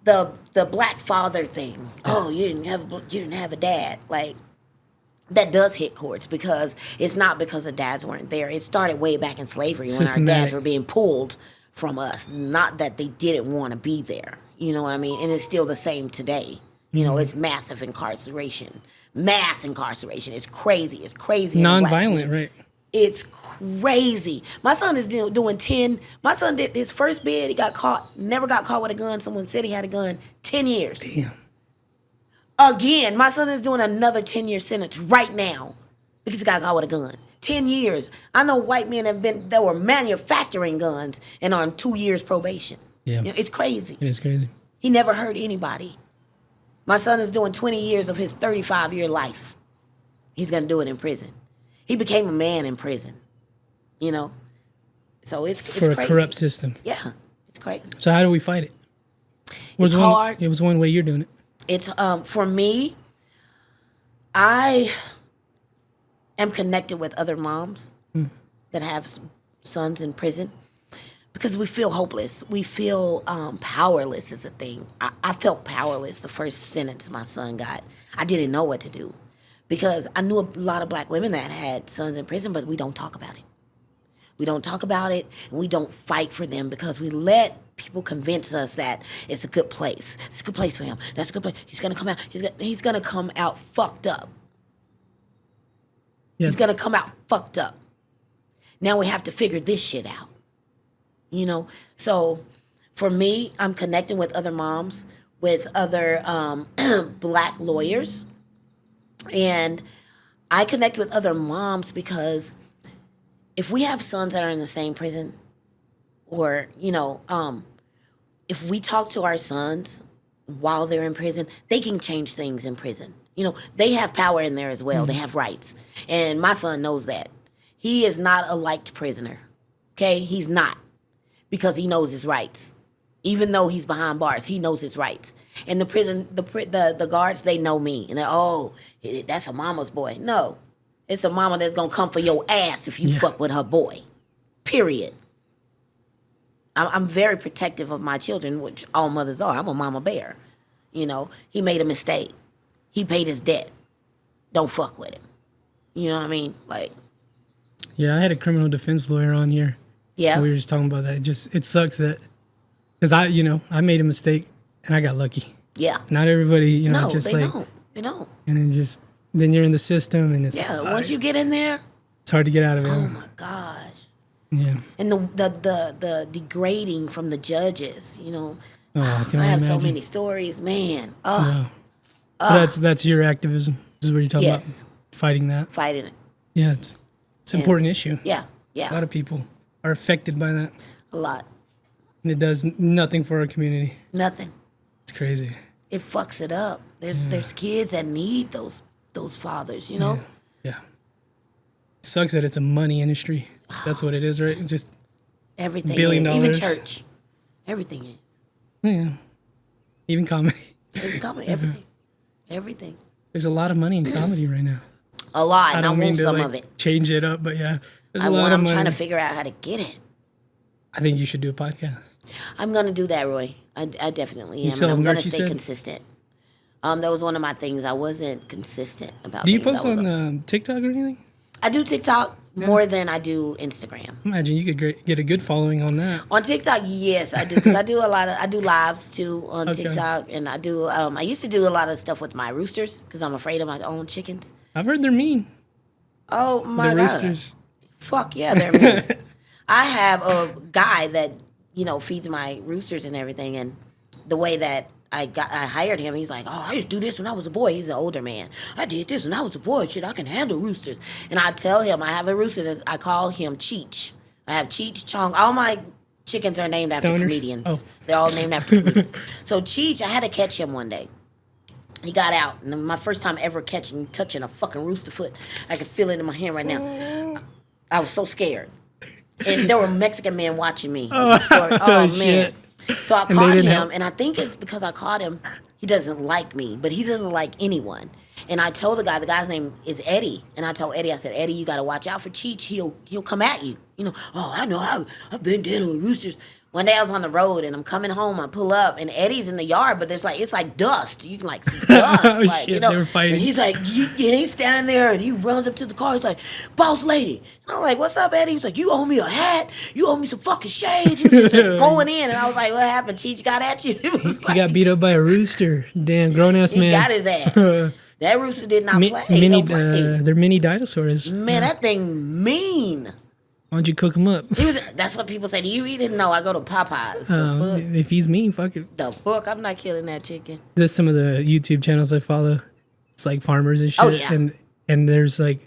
the black father thing, oh, you didn't have a dad, like, that does hit courts because it's not because the dads weren't there. It started way back in slavery when our dads were being pulled from us. Not that they didn't want to be there. You know what I mean? And it's still the same today. You know, it's massive incarceration. Mass incarceration. It's crazy. It's crazy. Non-violent, right? It's crazy. My son is doing 10. My son did his first bid. He got caught. Never got caught with a gun. Someone said he had a gun. 10 years. Damn. Again, my son is doing another 10-year sentence right now because he got caught with a gun. 10 years. I know white men that were manufacturing guns and are on 2 years probation. Yeah. You know, it's crazy. It is crazy. He never hurt anybody. My son is doing 20 years of his 35-year life. He's going to do it in prison. He became a man in prison, you know? So it's For crazy. a corrupt system. Yeah, it's crazy. So how do we fight it? It's hard. It was one way you're doing it. It's, for me, I am connected with other moms that have sons in prison because we feel hopeless. We feel powerless is a thing. I felt powerless the first sentence my son got. I didn't know what to do because I knew a lot of black women that had sons in prison, but we don't talk about it. We don't talk about it, and we don't fight for them because we let people convince us that it's a good place. It's a good place for him. That's a good place. He's gonna come out. He's gonna come out fucked up. Yeah. He's gonna come out fucked up. Now we have to figure this shit out. You know? So for me, I'm connecting with other moms, with other black lawyers. And I connect with other moms because if we have sons that are in the same prison, or, you know, if we talk to our sons while they're in prison, they can change things in prison. You know, they have power in there as well. They have rights. And my son knows that. He is not a liked prisoner. Okay? He's not. Because he knows his rights. Even though he's behind bars, he knows his rights. And the prison, the guards, they know me. And they're, oh, that's a mama's boy. No. It's a mama that's going to come for your ass if you fuck with her boy. Period. I'm very protective of my children, which all mothers are. I'm a mama bear. You know, he made a mistake. He paid his debt. Don't fuck with him. You know what I mean? Like. Yeah, I had a criminal defense lawyer on here. Yeah. We were just talking about that. It sucks that, because I made a mistake and I got lucky. Yeah. Not everybody, no, just they like. don't. They don't. And then you're in the system and it's. Yeah, once you get in there. It's hard to get out of it. Oh my gosh. Yeah. And the degrading from the judges, you know. Oh, I have so many stories, man. Oh. Yeah. That's your activism. This is what you're talking about. Fighting that. Fighting it. Yeah, it's an important issue. Yeah, yeah. A lot of people are affected by that. A lot. And it does nothing for our community. Nothing. It's crazy. It fucks it up. There's kids that need those fathers, you know. Yeah. Sucks that it's a money industry. That's what it is, right? Just Everything $1 billion. Even church. Everything is. yeah, even comedy. Everything. Everything. There's a lot of money in comedy right now. A lot. I And I don't mean want to some like of it. change it up, but yeah, there's a lot of I'm money. trying to figure out how to get it. I think you should do a podcast. I'm going to do that, Roy. I definitely am. sell And I'm going merch, to you stay said? consistent. That was one of my things. I wasn't consistent about. Do you things. post on TikTok or anything? I do TikTok more than I do Instagram. Imagine you could get a good following on that. On TikTok, yes, I do, because I do I do lives too on Okay. TikTok, and I do. I used to do a lot of stuff with my roosters because I'm afraid of my own chickens. I've heard they're mean. Oh my The god! roosters. Fuck yeah, they're mean. I have a guy that feeds my roosters and everything, and the way that I hired him, he's like, oh, I used to do this when I was a boy. He's an older man. I did this when I was a boy. Shit, I can handle roosters. And I tell him I have a rooster I call him Cheech. I have Cheech, Chong. All my chickens are named after Stoners? comedians. Oh. They're all named after comedians. So Cheech, I had to catch him one day. He got out, and my first time ever touching a fucking rooster foot. I can feel it in my hand right now. I was so scared. And there were Mexican men watching me. Oh, man. Shit. So I they caught didn't him, help? and I think it's because I caught him, he doesn't like me, but he doesn't like anyone. And I told the guy's name is Eddie, and I told Eddie, I said, Eddie, you got to watch out for Cheech. He'll come at you. Oh, I know, I've been dealing with roosters. One day I was on the road, and I'm coming home, I pull up, and Eddie's in the yard, but it's like dust. You can see dust. Oh, shit, they were fighting. And he's like, and he's standing there, and he runs up to the car, he's like, boss lady. And I'm like, what's up, Eddie? He's like, you owe me a hat, you owe me some fucking shades. He was just going in, and I was like, what happened? Cheech got at you? He was You got beat up by a rooster. Damn, grown-ass man. he got his ass. That rooster did not play. Don't play. They're mini dinosaurs. Man, that thing mean. Why don't you cook them up? That's what people say. Do you eat it? No, I go to Popeyes. The fuck? If he's mean, fuck it. The fuck? I'm not killing that chicken. There's some of the YouTube channels I follow. It's like farmers and shit. Oh, yeah. And there's like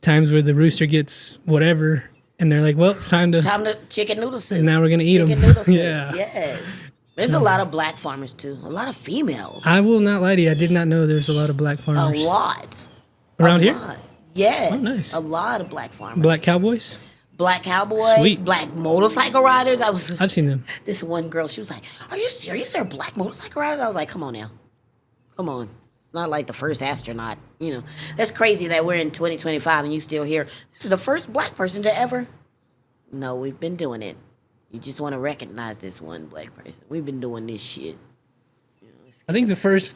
times where the rooster gets whatever, and they're like, well, it's time to Chicken noodle soup. And now we're gonna eat Chicken them. noodle soup. Yeah. Yes. There's a lot of black farmers too. A lot of females. I will not lie to you. I did not know there's a lot of black A farmers. lot. Around A here? lot. Yes. Oh, nice. A lot of black farmers. Black cowboys? Black cowboys. Sweet. Black motorcycle riders. I've seen them. This one girl, she was like, are you serious? There are black motorcycle riders? I was like, come on now. Come on. It's not like the first astronaut. That's crazy that we're in 2025 and you still here. This is the first black person to ever. No, we've been doing it. You just want to recognize this one black person. We've been doing this shit. I think the first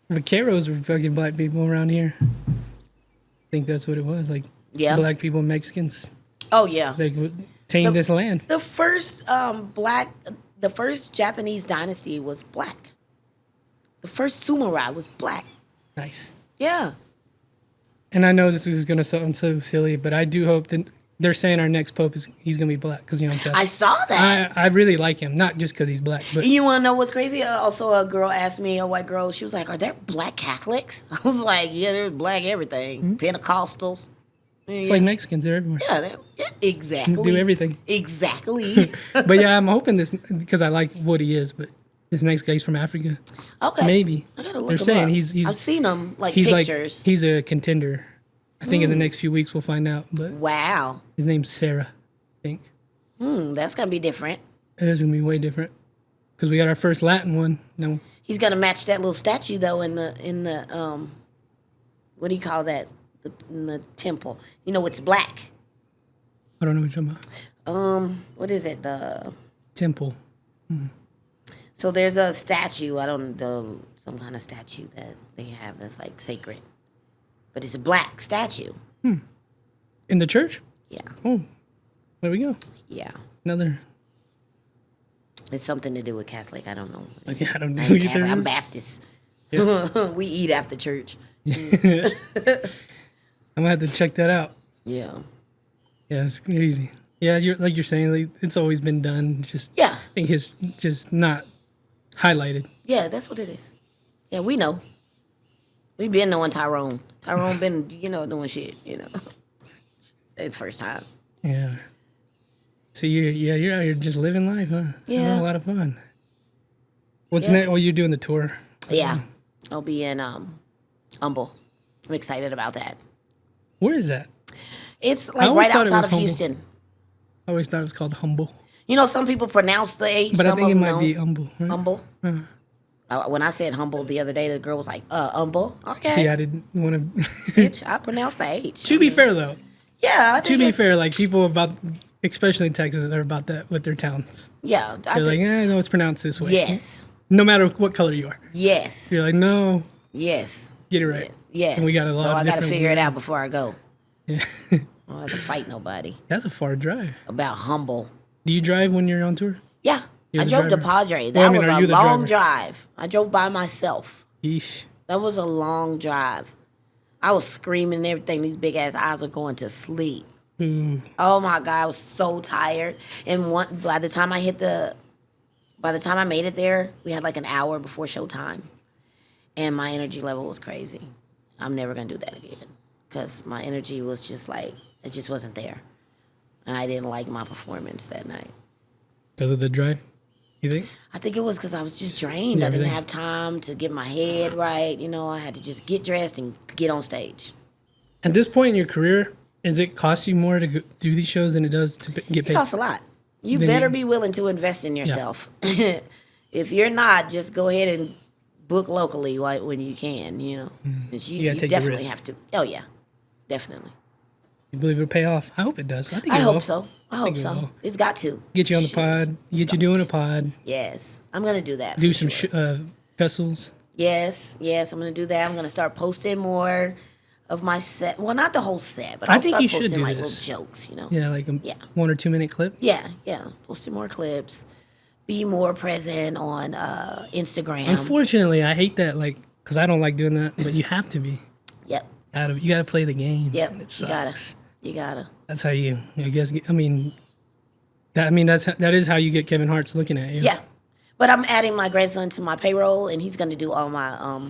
vaqueros were fucking black people around here. I think that's what it was. Like, Yeah. black people and Mexicans. Oh, yeah. They tamed this land. The first the first Japanese dynasty was black. The first samurai was black. Nice. Yeah. And I know this is going to sound so silly, but I do hope that they're saying our next pope he's going to be black. Because, I saw that. I really like him. Not just because he's black, but You want to know what's crazy? Also, a girl asked me, a white girl, she was like, are there black Catholics? I was like, yeah, there's black everything. Pentecostals. it's like Mexicans. They're everywhere. Yeah, exactly. Do everything. Exactly. But yeah, I'm hoping this, because I like what he is, but this next guy's from Africa. Okay. Maybe. I gotta look They're him saying up. he's I've seen him, he's pictures. like, he's a contender. I think in the next few weeks we'll find out. But Wow. his name's Sarah, I think. That's going to be different. It's going to be way different. Because we got our first Latin one. No. He's going to match that little statue, though, in the what do you call that? In the temple. It's black. I don't know what you're talking about. What is it? The Temple. So there's a statue. I don't know, some kind of statue that they have that's like sacred, but it's a black statue. In the church? Yeah, Oh, there we go. yeah. Another. It's something to do with Catholic. I don't know. Okay, I don't know I'm either. Catholic. I'm Baptist. We eat after church. I'm gonna have to check that out. Yeah. Yeah, it's crazy. Yeah, you're saying, like, it's always been done. Just Yeah. I think it's just not highlighted. Yeah, that's what it is. Yeah, we know. We been knowing Tyrone. Tyrone been, doing shit, That first time. Yeah. So you're out here just living life, huh? Yeah. Having a lot of fun. What's Yeah. next? Well, you're doing the tour. Yeah. I'll be in Humble. I'm excited about that. Where is that? It's I like always right thought it was outside of humble. Houston. I always thought it was called Humble. You know, some people pronounce the H. But I some think it of them might don't. be Humble. Right? Humble. Uh, When I said humble the other day, the girl was like, humble. Okay. See, I didn't want to. Bitch, I pronounced the H. To be fair, though, Yeah, I think to be it's- fair, like people about, especially in Texas, are about that with their towns. Yeah, I They're like, think, no, it's pronounced this way. yes. No matter what color you are. Yes. You're like, no, Yes. get it right. Yes. Yes. And we got a lot so of I got to different figure it words. out before I go. Yeah. I don't have to fight nobody That's a far drive. about humble. Do you drive when you're on tour? Yeah. You're I the drove to driver? Padre. That Well, I mean, was are a you the long driver? drive. I drove by myself. Yeesh. That was a long drive. I was screaming and everything. These big ass eyes were going to sleep. Ooh. Oh my God, I was so tired. And by the time I made it there, we had like an hour before showtime. And my energy level was crazy. I'm never gonna do that again. Because my energy was just like, it just wasn't there. And I didn't like my performance that night. Because of the drive, you think? I think it was because I was just drained. Yeah, I didn't everything. have time to get my head right. You know, I had to just get dressed and get on stage. At this point in your career, is it cost you more to do these shows than it does to get It paid? costs a lot. You Then better you- be willing to invest in yourself. If you're not, just go ahead and book locally when you can, you know. 'Cause You gotta take the definitely risk. have to. Oh, yeah. Definitely. You believe it'll pay off? I hope it does. I think I it hope will. so. I hope think it so. will. It's got to. Get you on the pod. Get you doing a pod. Yes. I'm going to do that. Do for some sure. festivals. Yes. Yes. I'm going to do that. I'm going to start posting more of my set. Well, not the whole set, but I I'll think start you should posting do like this. little jokes, you know. Yeah, like a Yeah. 1 or 2 minute clip. Yeah. Posting more clips. Be more present on Instagram. Unfortunately, I hate that, like, because I don't like doing that, but you have to be. Yep. You gotta play the game. Yep. and it You gotta. sucks. You gotta. That's how you. I guess. I mean. That is how you get Kevin Hart's looking at you. Yeah. But I'm adding my grandson to my payroll, and he's going to do all my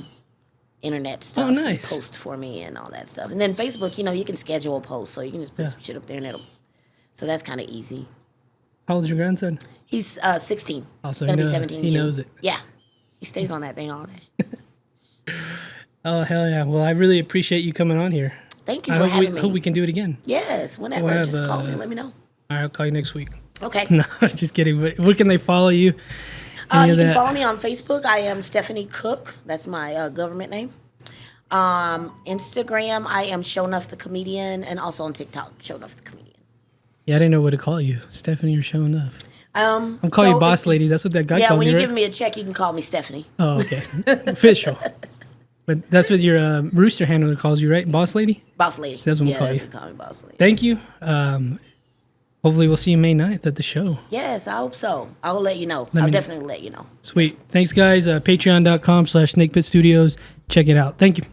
internet stuff. and nice. Post for me and all that stuff. And then Facebook, you know, you can schedule a post, so you can just put Yeah. some shit up there, and so that's kind of easy. How old's your grandson? He's 16. Oh, so Gonna he be knows- 17. in he June. knows it. Yeah. He stays on that thing all day. Oh hell yeah! Well, I really appreciate you coming on here. Thank you I for hope having me. hope we can do it again. Yes, whenever. We'll have, just call me. Let me know. All right, I'll call you next week. Okay. No, just kidding. But where can they follow you? Any You of can that? follow me on Facebook. I am Stephanie Cook. That's my government name. Instagram, I am Shonuf the comedian, and also on TikTok, Shonuf the comedian. Yeah, I didn't know what to call you. Stephanie or Shonuf. I'm I'm calling you boss lady. That's what that guy Yeah, calls when you, you right? give me a check, you can call me Stephanie. Oh, okay. Official. But that's what your rooster handler calls you, right? Boss lady? Boss lady. That's what we'll yeah, call that's you. what call me boss lady. Thank you. Hopefully we'll see you May 9th at the show. Yes, I hope so. I will let you know. me I'll know. definitely let you know. Sweet. Thanks, guys. Patreon.com/SnakePitStudios. Check it out. Thank you.